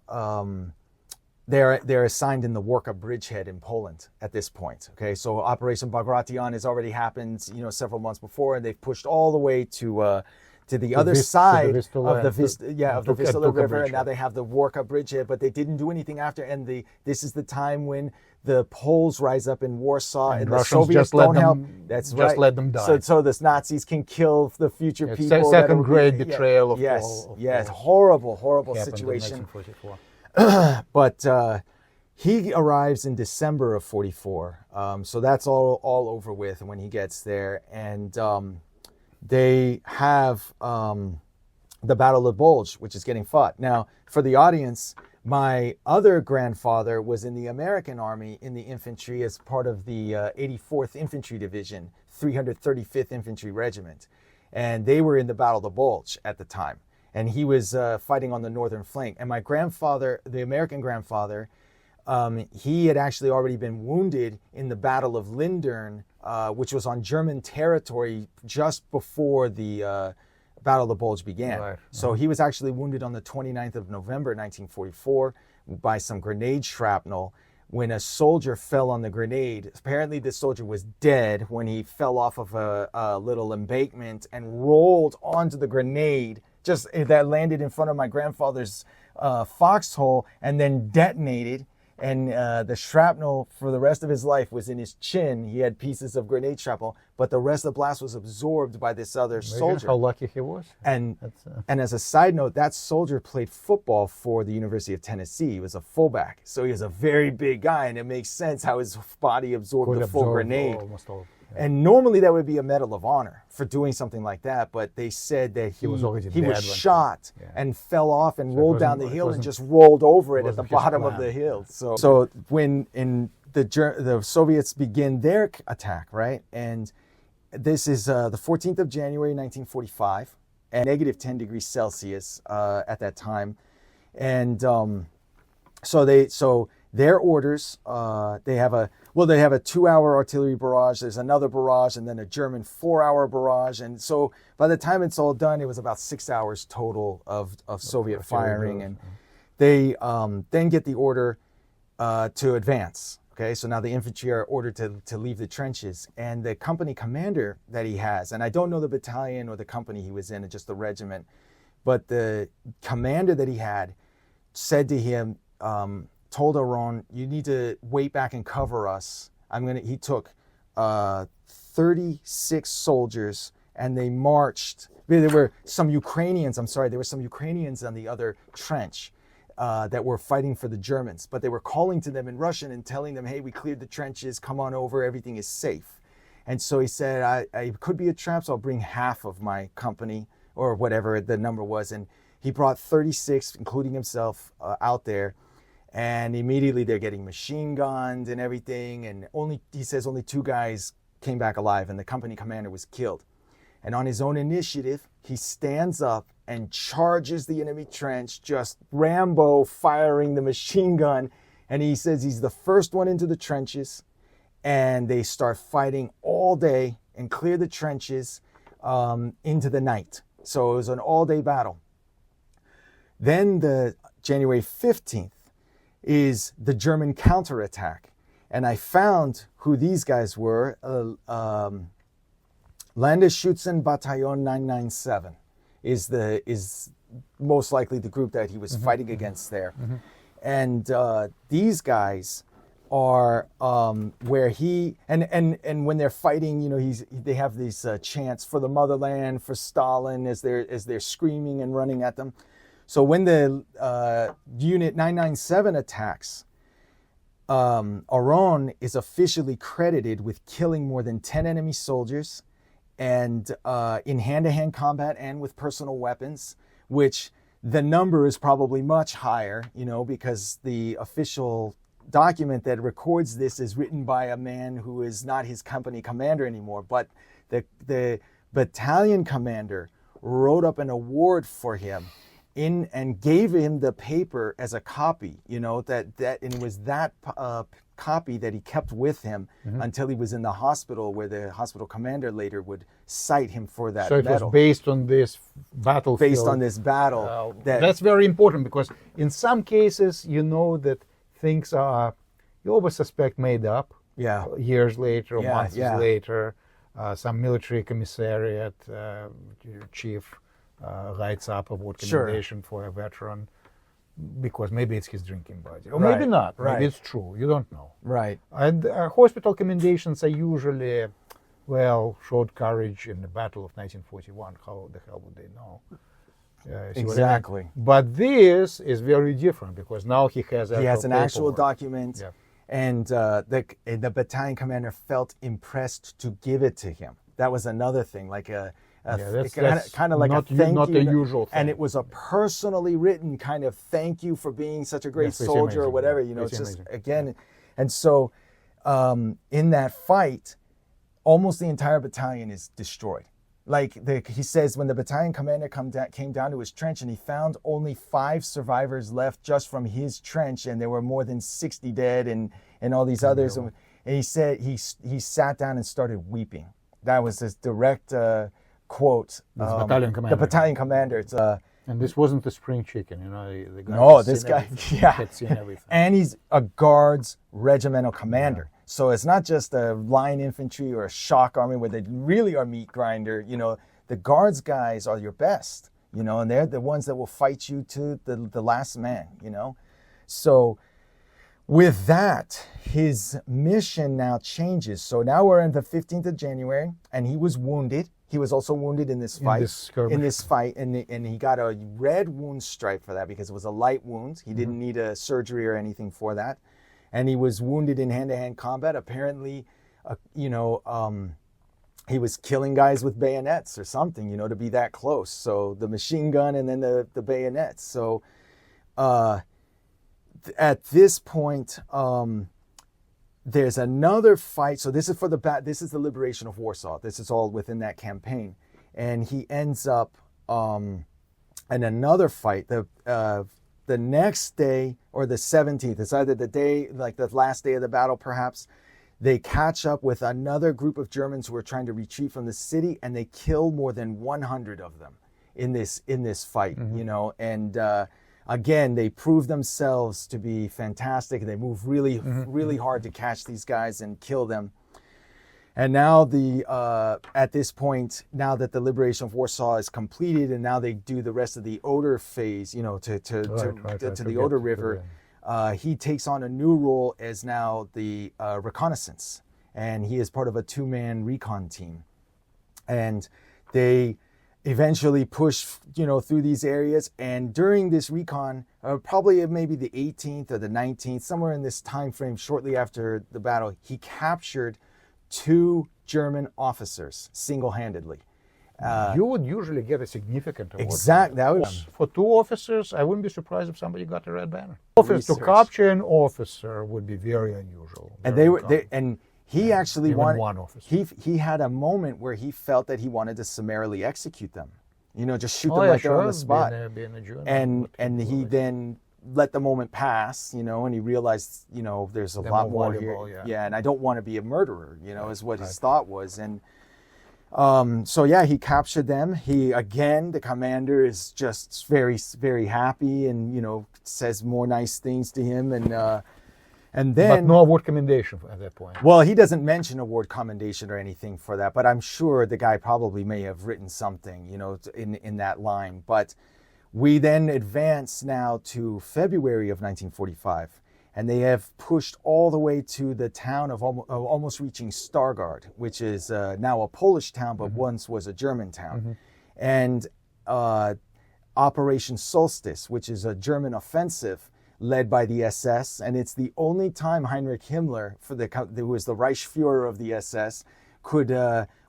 they're assigned in the Warka bridgehead in Poland at this point. Okay, so Operation Bagration has already happened, you know, several months before, and they've pushed all the way to the other side of the Vistula River, and now they have the Warka bridgehead, but they didn't do anything after. And this is the time when the Poles rise up in Warsaw, and the Soviets don't help. That's right. Just let them die. So the Nazis can kill the future people. Second grade betrayal of horrible situation. But he arrives in December of 44. So that's all over with when he gets there. And they have the Battle of Bulge, which is getting fought. Now, for the audience, my other grandfather was in the American Army in the infantry as part of the 84th Infantry Division, 335th Infantry Regiment. And they were in the Battle of the Bulge at the time. And he was fighting on the northern flank. And my grandfather, the American grandfather, he had actually already been wounded in the Battle of Lindern, which was on German territory just before the Battle of the Bulge began. Right. So he was actually wounded on the 29th of November, 1944, by some grenade shrapnel. When a soldier fell on the grenade, apparently this soldier was dead when he fell off of a little embankment and rolled onto the grenade that landed in front of my grandfather's foxhole and then detonated. And the shrapnel for the rest of his life was in his chin. He had pieces of grenade shrapnel, but the rest of the blast was absorbed by this other soldier. How lucky he was. And as a side note, that soldier played football for the University of Tennessee. He was a fullback, so he was a very big guy, and it makes sense how his body absorbed the full grenade. Almost all. And normally that would be a Medal of Honor for doing something like that, but they said that he was shot and fell off and rolled down the hill and just rolled over it at the bottom of the hill. So when the Soviets begin their attack, right? And this is the 14th of January, 1945, and negative 10 degrees Celsius at that time. And so their orders, they have a 2-hour artillery barrage. There's another barrage, and then a German 4-hour barrage. And so by the time it's all done, it was about 6 hours total of Soviet firing. And they then get the order to advance. Okay, so now the infantry are ordered to leave the trenches. And the company commander that he has, and I don't know the battalion or the company he was in, just the regiment, but the commander that he had said to him, told Aron, you need to wait back and cover us. He took 36 soldiers and they marched. There were some Ukrainians on the other trench that were fighting for the Germans, but they were calling to them in Russian and telling them, hey, we cleared the trenches, come on over, everything is safe. And so he said, I could be a trap, so I'll bring half of my company or whatever the number was. And he brought 36, including himself, out there. And immediately they're getting machine gunned and everything. And he says only 2 guys came back alive and the company commander was killed. And on his own initiative, he stands up and charges the enemy trench, just Rambo firing the machine gun. And he says he's the first one into the trenches. And they start fighting all day and clear the trenches into the night. So it was an all-day battle. Then the January 15th, is the German counterattack. And I found who these guys were. Landesschützenbataillon 997 is most likely the group that he was fighting against there. And these guys are where he and when they're fighting, they have these chants for the motherland, for Stalin, as they're screaming and running at them. So when the Unit 997 attacks, Aron is officially credited with killing more than 10 enemy soldiers and in hand-to-hand combat and with personal weapons, which the number is probably much higher, because the official document that records this is written by a man who is not his company commander anymore. But the battalion commander wrote up an award for him and gave him the paper as a copy, and it was that copy that he kept with him until he was in the hospital, where the hospital commander later would cite him for that medal. So it was based on this battlefield. Based on this battle. That's very important, because in some cases, that things are, you always suspect, made up. Yeah. Years later or months later. Some military commissariat chief writes up a recommendation for a veteran because maybe it's his drinking budget. Or maybe not. Maybe it's true. You don't know. Right. And hospital commendations are usually, showed courage in the Battle of 1941. How the hell would they know? Exactly. But this is very different, because now he has an actual document. Yeah. And the battalion commander felt impressed to give it to him. That was another thing, that's kind of like a thank not you. The usual thing. And it was a personally written kind of thank you for being such a great soldier or whatever. It's just amazing. Again, and so in that fight, almost the entire battalion is destroyed. He says when the battalion commander came down to his trench and he found only 5 survivors left just from his trench, and there were more than 60 dead and all these others. And he said he sat down and started weeping. That was his direct quote. The battalion commander. It's and this wasn't the spring chicken, the guy. No, this guy, had seen everything. And he's a Guards regimental commander. Yeah. So it's not just a line infantry or a shock army where they really are meat grinder. The Guards guys are your best, and they're the ones that will fight you to the last man, So with that, his mission now changes. So now we're in the 15th of January, and he was wounded. He was also wounded in this fight. And he got a red wound stripe for that because it was a light wound. He didn't need a surgery or anything for that. And he was wounded in hand-to-hand combat. Apparently, he was killing guys with bayonets or something, to be that close. So the machine gun and then the bayonets. So at this point, there's another fight. So this is this is the liberation of Warsaw. This is all within that campaign. And he ends up in another fight. The next day, or the 17th, it's either the day, like the last day of the battle perhaps, they catch up with another group of Germans who are trying to retreat from the city, and they kill more than 100 of them in this fight, and again, they prove themselves to be fantastic. They move really hard to catch these guys and kill them. And now at this point, now that the liberation of Warsaw is completed, and now they do the rest of the Oder phase, to the Oder River, he takes on a new role as now the reconnaissance, and he is part of a 2-man recon team, and they eventually push through these areas. And during this recon, probably maybe the 18th or the 19th, somewhere in this time frame, shortly after the battle, he captured 2 German officers single-handedly. You would usually get a significant award. Exactly. That was for 2 officers. I wouldn't be surprised if somebody got a red banner. To capture an officer would be very unusual. And he actually wanted one officer. He had a moment where he felt that he wanted to summarily execute them. Just shoot them right there on the spot. And he then let the moment pass, and he realized, there's a lot more here. Yeah, and I don't want to be a murderer, is what his thought was. And he captured them. The commander is just very, very happy and, says more nice things to him. And then, but no award commendation at that point. Well, he doesn't mention award commendation or anything for that, but I'm sure the guy probably may have written something, in that line. But we then advance now to February of 1945, and they have pushed all the way to the town of almost reaching Stargard, which is now a Polish town, but once was a German town. And Operation Solstice, which is a German offensive led by the SS, and it's the only time Heinrich Himmler, who was the Reichsführer of the SS,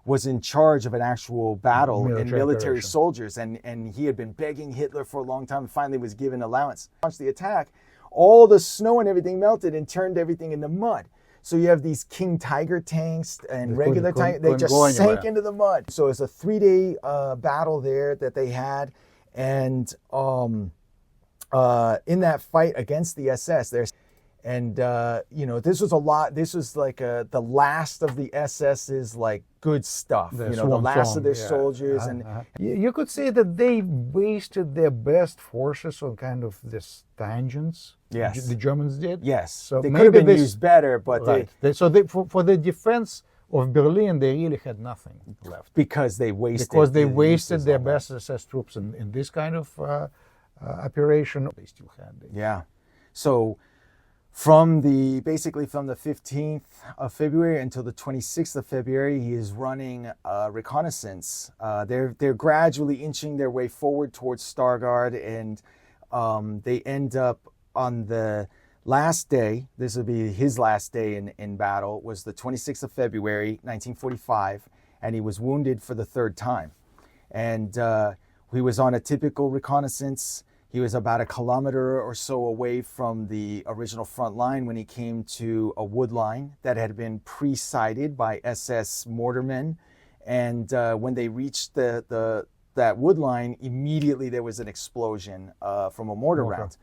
was in charge of an actual battle in military soldiers, and he had been begging Hitler for a long time, and finally was given allowance. Launched the attack, all the snow and everything melted and turned everything into mud. So you have these King Tiger tanks and regular tanks, they just sank into the mud. So it's a 3-day battle there that they had, and in that fight against the SS, this was a lot. This was like the last of the SS's like good stuff. The last of their soldiers, and you could say that they wasted their best forces on kind of this tangents. Yes, the Germans did. Yes, so they could have been used better, but for the defense of Berlin, they really had nothing left because they wasted their best SS troops in this kind of operation. They still had it. Yeah. So from the 15th of February until the 26th of February, he is running reconnaissance. They're gradually inching their way forward towards Stargard, and they end up on the last day. This will be his last day in battle. Was the 26th of February, 1945, and he was wounded for the 3rd time. And he was on a typical reconnaissance. He was about a kilometer or so away from the original front line when he came to a wood line that had been pre-sighted by SS mortarmen. And when they reached that wood line, immediately there was an explosion from a mortar round.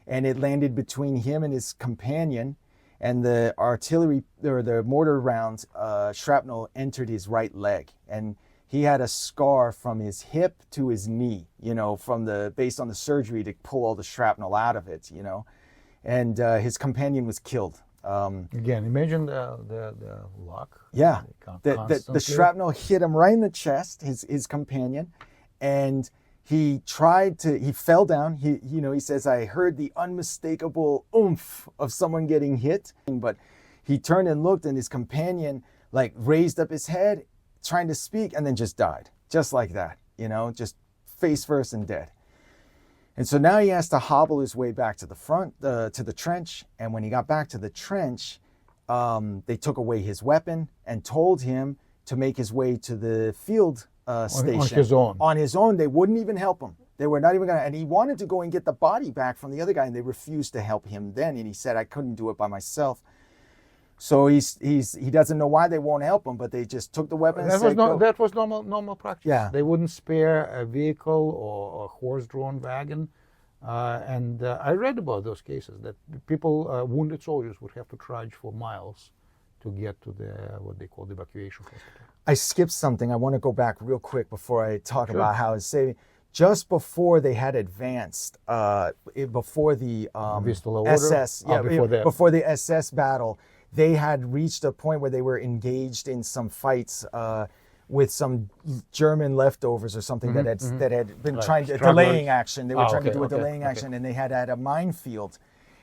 And it landed between him and his companion, and the artillery or the mortar round shrapnel entered his right leg. And he had a scar from his hip to his knee, based on the surgery to pull all the shrapnel out of it, and his companion was killed. Again, imagine the luck. Yeah, the shrapnel hit him right in the chest, his companion, and he fell down. He says, I heard the unmistakable oomph of someone getting hit, but he turned and looked, and his companion like raised up his head, trying to speak, and then just died. Just like that, just face first and dead. And so now he has to hobble his way back to the front, to the trench. And when he got back to the trench, they took away his weapon and told him to make his way to the field station. On his own. On his own. They wouldn't even help him. They were not even going to. And he wanted to go and get the body back from the other guy, and they refused to help him then. And he said, I couldn't do it by myself. So he doesn't know why they won't help him, but they just took the weapon and said, go. That was normal practice. Yeah. They wouldn't spare a vehicle or a horse-drawn wagon. And I read about those cases that people, wounded soldiers, would have to trudge for miles to get to what they call the evacuation hospital. I skipped something. I want to go back real quick before I talk Sure. about how it's saving. Just before they had advanced, before the Vistula order? SS, Before the SS battle, they had reached a point where they were engaged in some fights with some German leftovers or something that had been Like trying to strugglers? delaying action. They were trying to do a delaying action, and they had a minefield.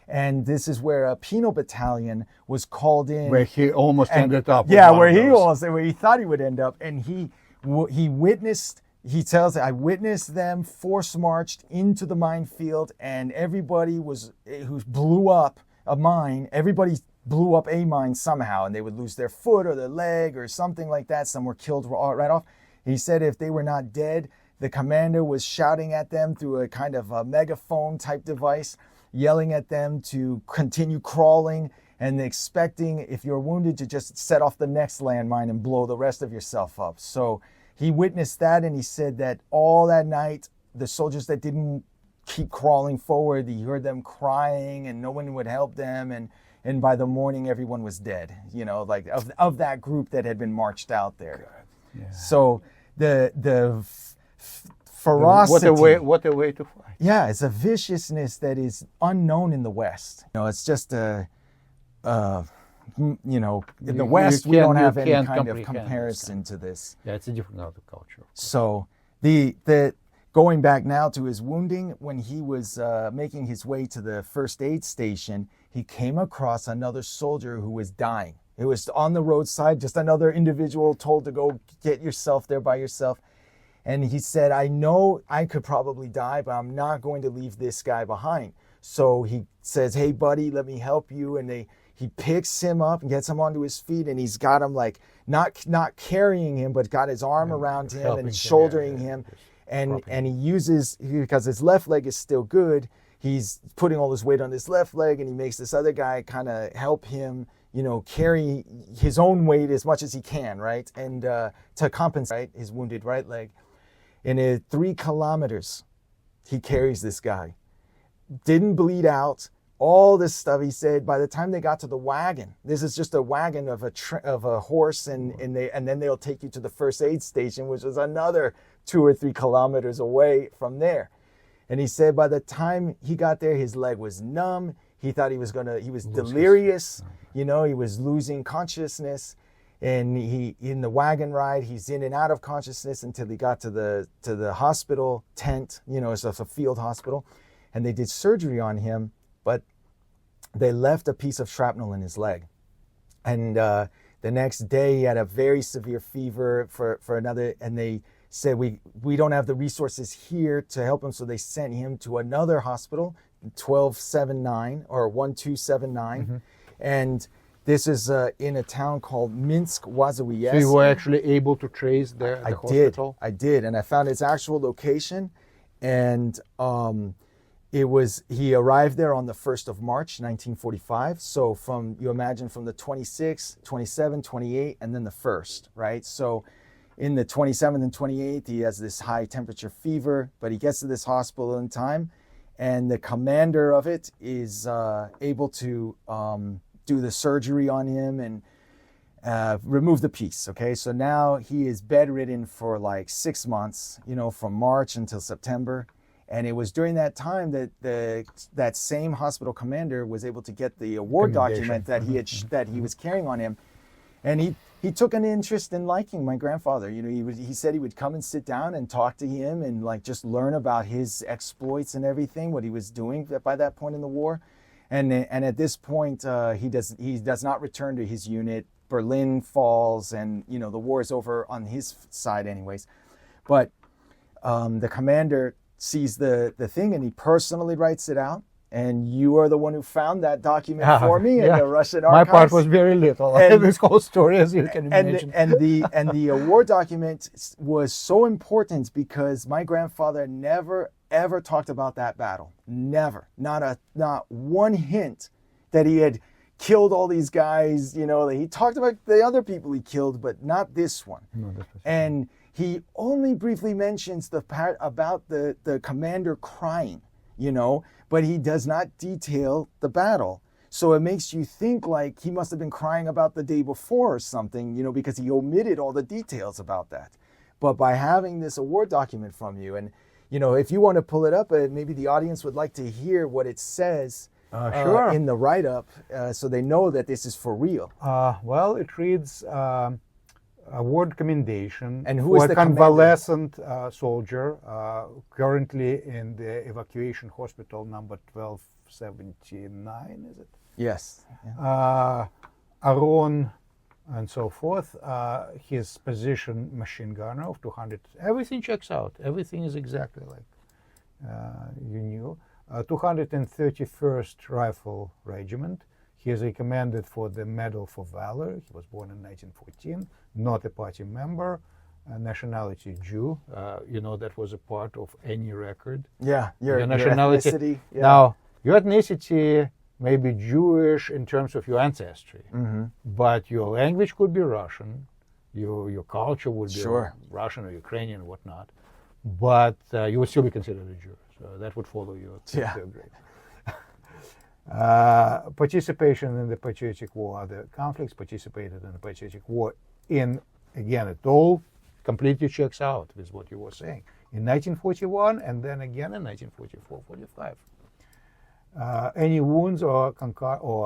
And this is where a penal battalion was called in. Where he almost ended up. Yeah, where he thought he would end up. And he witnessed, he tells, I witnessed them force marched into the minefield, and everybody who blew up a mine, everybody blew up a mine somehow, and they would lose their foot or their leg or something like that. Some were killed right off. He said if they were not dead, the commander was shouting at them through a kind of a megaphone type device, yelling at them to continue crawling and expecting, if you're wounded, to just set off the next landmine and blow the rest of yourself up. So he witnessed that, and he said that all that night, the soldiers that didn't keep crawling forward, he heard them crying and no one would help them, and by the morning everyone was dead, like of that group that had been marched out there. Yeah. So the ferocity. What a way to fight. Yeah, it's a viciousness that is unknown in the West. It's just in the West we don't have any kind of comparison to this. Yeah, it's a different kind of culture. So the going back now to his wounding, when he was making his way to the first aid station, he came across another soldier who was dying. It was on the roadside, just another individual told to go get yourself there by yourself. And he said, I know I could probably die, but I'm not going to leave this guy behind. So he says, hey, buddy, let me help you. And he picks him up and gets him onto his feet, and he's got him like not carrying him, but got his arm around him and shouldering him. And he uses, because his left leg is still good, he's putting all his weight on his left leg, and he makes this other guy kind of help him, carry his own weight as much as he can, right? And to compensate his wounded right leg. In 3 kilometers, he carries this guy. Didn't bleed out. All this stuff, he said, by the time they got to the wagon, this is just a wagon of a horse, and then they'll take you to the first aid station, which was another 2 or 3 kilometers away from there. And he said by the time he got there, his leg was numb. He thought he was delirious. He was losing consciousness. And in the wagon ride, he's in and out of consciousness until he got to the hospital tent. It's a field hospital, and they did surgery on him, but they left a piece of shrapnel in his leg. And the next day, he had a very severe fever for another, and they said we don't have the resources here to help him, so they sent him to another hospital, 1279 or 1279, and this is in a town called Minsk-Wazowiecki. So you were actually able to trace the hospital? I did, and I found its actual location, and he arrived there on the 1st of March, 1945. So you imagine from the 26th, 27th, 28th, and then the 1st, right? So in the 27th and 28th, he has this high temperature fever, but he gets to this hospital in time, and the commander of it is able to do the surgery on him and remove the piece. Okay, so now he is bedridden for like 6 months, from March until September. And it was during that time that that same hospital commander was able to get the award document that he was carrying on him. And he took an interest in liking my grandfather. You know, he said he would come and sit down and talk to him and like just learn about his exploits and everything, what he was doing by that point in the war. And at this point, he does not return to his unit. Berlin falls, and you know the war is over on his side, anyways. But the commander sees the thing, and he personally writes it out. And you are the one who found that document for me in the Russian archives. My part was very little in this whole story, as you can imagine. And the war document was so important because my grandfather never ever talked about that battle. Never, not one hint that he had killed all these guys. You know, he talked about the other people he killed, but not this one. No, this was and he only briefly mentions the part about the commander crying. You know, but he does not detail the battle. So it makes you think like he must have been crying about the day before or something, you know, because he omitted all the details about that. But by having this award document from you, and, you know, if you want to pull it up, maybe the audience would like to hear what it says sure. in the write-up so they know that this is for real. Well, it reads... award commendation and who for is the a convalescent soldier currently in the evacuation hospital number 1279, is it? Yes. Aron and so forth. His position, machine gunner of 200. Everything checks out. Everything is exactly like you knew. 231st Rifle Regiment. He is recommended for the Medal for Valor. He was born in 1914, not a party member, nationality Jew. You know, that was a part of any record. Yeah, your nationality. Ethnicity. Yeah. Now, your ethnicity may be Jewish in terms of your ancestry, but your language could be Russian, your culture would be Russian or Ukrainian or whatnot, but you would still be considered a Jew. So that would follow you to a grade. Participation in the Patriotic War, other conflicts, participated in the Patriotic War again, it all completely checks out with what you were saying. In 1941 and then again in 1944-45. Any wounds or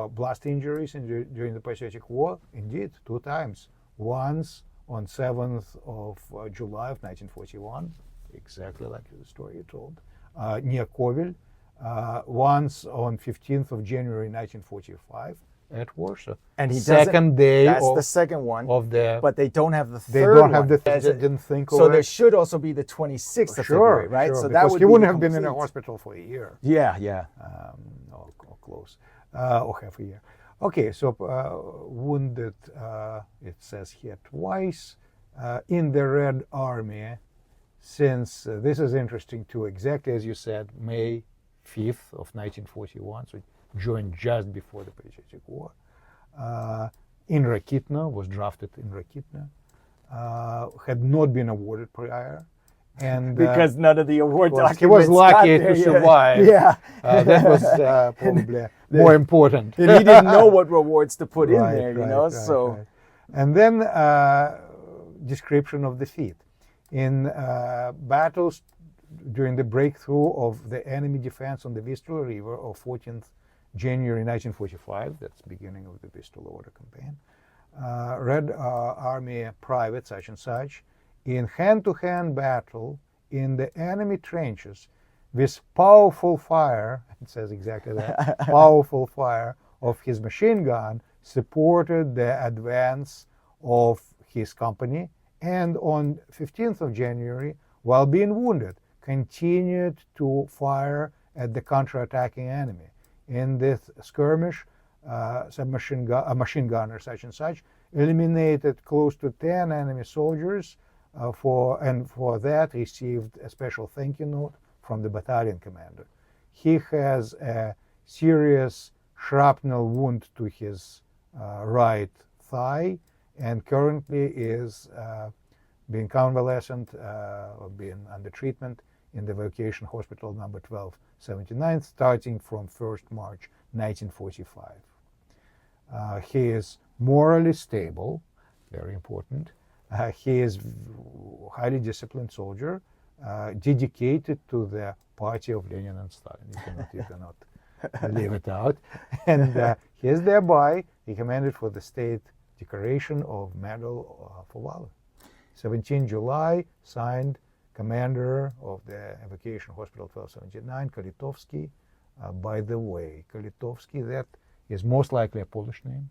blast injuries during the Patriotic War? Indeed, 2 times. Once on 7th of July of 1941, exactly like the story you told, near Kovel. Once on 15th of January 1945 at Warsaw. And he second day. That's the second one. But they don't have the third They don't have one. They didn't think of so it. there should also be the 26th of February, right? Sure, so because that would he be wouldn't have been in a hospital for a year. Yeah. Or close. Or half a year. Okay, so wounded, it says here twice, in the Red Army since, this is interesting too, exactly as you said, May 5th of 1941, so joined just before the Patriotic War. In Rakitna, was drafted in Rakitna, had not been awarded prior. And because none of the award documents he was lucky to yet. survive. Yeah. That was probably more important. And he didn't know what rewards to put in there, you know. So, and then description of defeat in battles during the breakthrough of the enemy defense on the Vistula River of 14th January 1945. That's beginning of the Vistula Order campaign. Red Army private such and such in hand-to-hand battle in the enemy trenches with powerful fire, it says exactly that, powerful fire of his machine gun supported the advance of his company, and on 15th of January, while being wounded, continued to fire at the counter-attacking enemy. In this skirmish, machine gunner such and such eliminated close to 10 enemy soldiers, for that received a special thank you note from the battalion commander. He has a serious shrapnel wound to his right thigh and currently is being convalescent or being under treatment in the evacuation hospital number 1279 starting from 1st March 1945. He is morally stable, very important. He is highly disciplined soldier, dedicated to the party of Lenin and Stalin. You cannot leave it out. And he is thereby recommended for the State decoration of Medal for Valor. 17 July, signed commander of the evacuation hospital 1279, Kalitovsky. By the way, Kalitovsky, that is most likely a Polish name,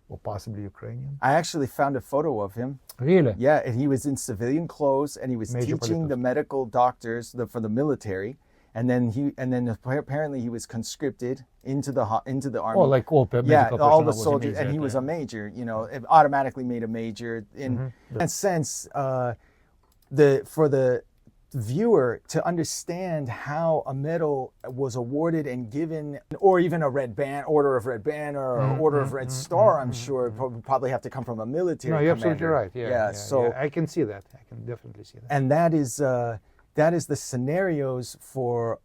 or possibly Ukrainian. I actually found a photo of him. Really? Yeah, and he was in civilian clothes, and he was Major teaching the medical doctors for the military. And then apparently he was conscripted into the army. Oh, like all medical all the personnel soldiers, and he was a major. You know, it automatically made a major. In that sense, for the viewer to understand how a medal was awarded and given, or even a red band, Order of Red Banner, or Order of Red Star, I'm sure probably have to come from a military. No, you're commander. absolutely right. Yeah. So I can see that. I can definitely see that. And that is the scenarios for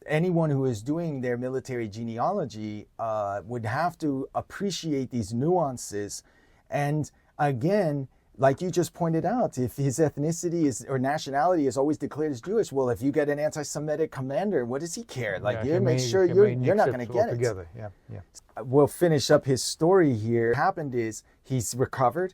anyone who is doing their military genealogy would have to appreciate these nuances. And again, like you just pointed out, if his ethnicity or nationality is always declared as Jewish, well, if you get an anti-Semitic commander, what does he care? Like, make sure you're not going to get it. Yeah. We'll finish up his story here. What happened is he's recovered.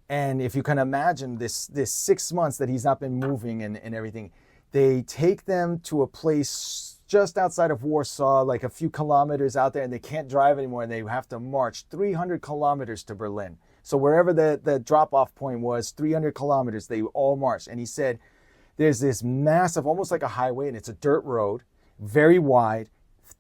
And if you can imagine this 6 months that he's not been moving and everything, they take them to a place just outside of Warsaw, like a few kilometers out there, and they can't drive anymore, and they have to march 300 kilometers to Berlin. So wherever the drop-off point was, 300 kilometers, they all marched. And he said, there's this massive, almost like a highway, and it's a dirt road, very wide,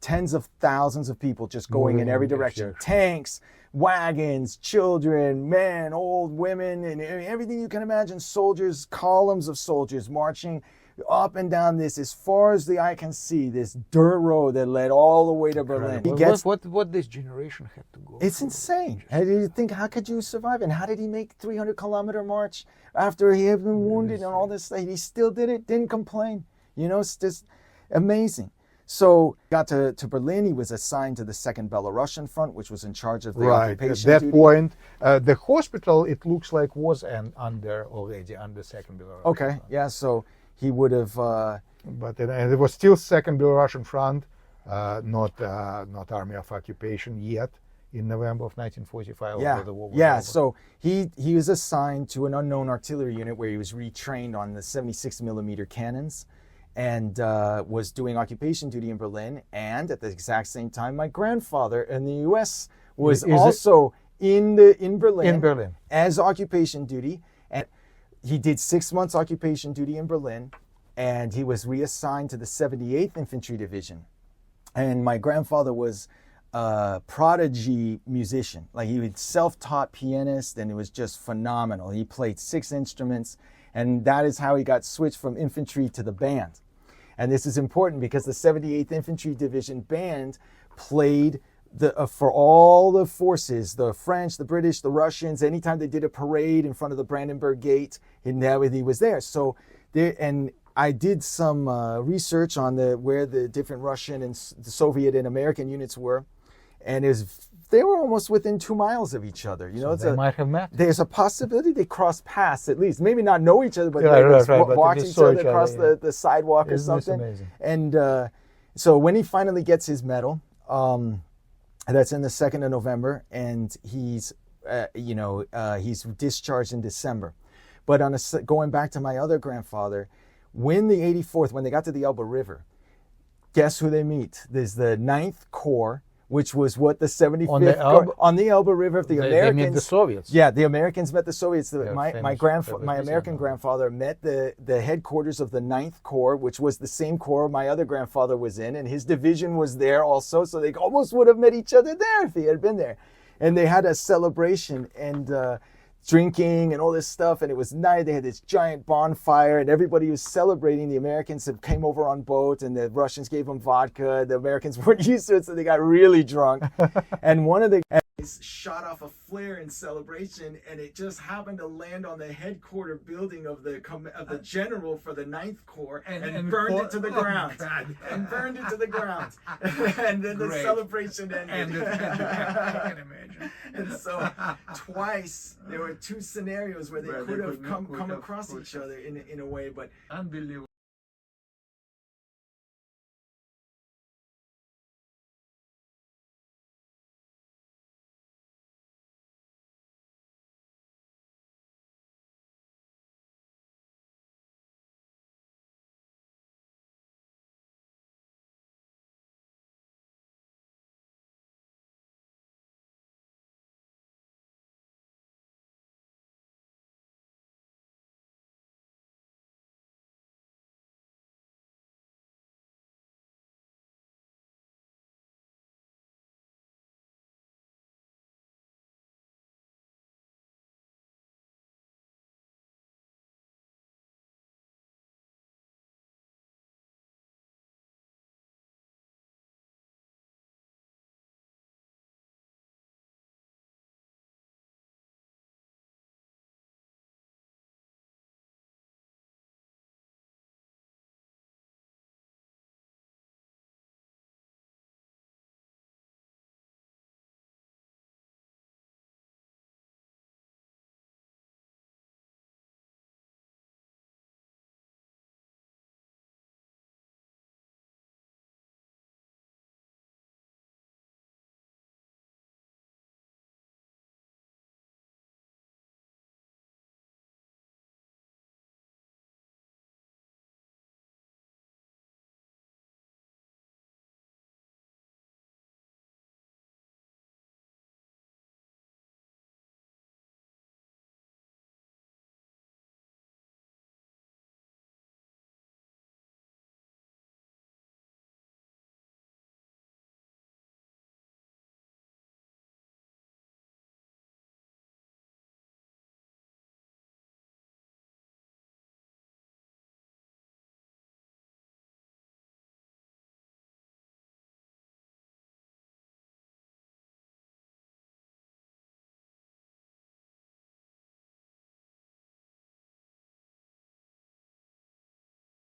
tens of thousands of people just going in every direction. Tanks, wagons, children, men, old women, and everything you can imagine. Soldiers, columns of soldiers marching up and down this, as far as the eye can see, this dirt road that led all the way to Berlin. What this generation had to go It's through. insane. How do you think, how could you survive? And how did he make 300-kilometer march after he had been wounded and all this? He still did it, didn't complain. You know, it's just amazing. So got to Berlin. He was assigned to the 2nd Belarusian Front, which was in charge of the occupation At that duty. point, the hospital, it looks like, was under 2nd Belarusian Okay, Front. yeah, so he would have... But it was still 2nd Belarusian Front, not Army of Occupation yet, in November of 1945. Yeah, The war was yeah. over. So he was assigned to an unknown artillery unit where he was retrained on the 76mm cannons, and was doing occupation duty in Berlin. And at the exact same time, my grandfather in the U.S. was also in Berlin as occupation duty, and he did 6 months occupation duty in Berlin, and he was reassigned to the 78th Infantry Division. And my grandfather was a prodigy musician. Like, he was self-taught pianist, and it was just phenomenal. He played 6 instruments, and that is how he got switched from infantry to the band. And this is important because the 78th Infantry Division band played for all the forces, the French, the British, the Russians. Anytime they did a parade in front of the Brandenburg Gate, he was there. So I did some research on where the different Russian and the Soviet and American units were, and they were almost within 2 miles of each other. You know, they might have met. There's a possibility they crossed paths at least. Maybe not know each other, but they watch each other across the sidewalk or something. Amazing. And so when he finally gets his medal, that's in the 2nd of November, and he's discharged in December. But going back to my other grandfather, when the 84th, when they got to the Elbe River, guess who they meet? There's the 9th Corps, which was what the 75th on the Elbe River. The Americans, they met the Soviets. Yeah, the Americans met the Soviets. My American grandfather grandfather met the headquarters of the 9th Corps, which was the same corps my other grandfather was in, and his division was there also. So they almost would have met each other there if he had been there. And they had a celebration and drinking and all this stuff, and it was night. They had this giant bonfire, and everybody was celebrating. The Americans came over on boat, and the Russians gave them vodka. The Americans weren't used to it, so they got really drunk. And one of the guys shot off a flare in celebration, and it just happened to land on the headquarter building of the general for the 9th Corps, and burned it to the ground. And burned it to the ground. And then the celebration ended. I can imagine. And so twice there were 2 scenarios where they could have come across each other in a way, but unbelievable.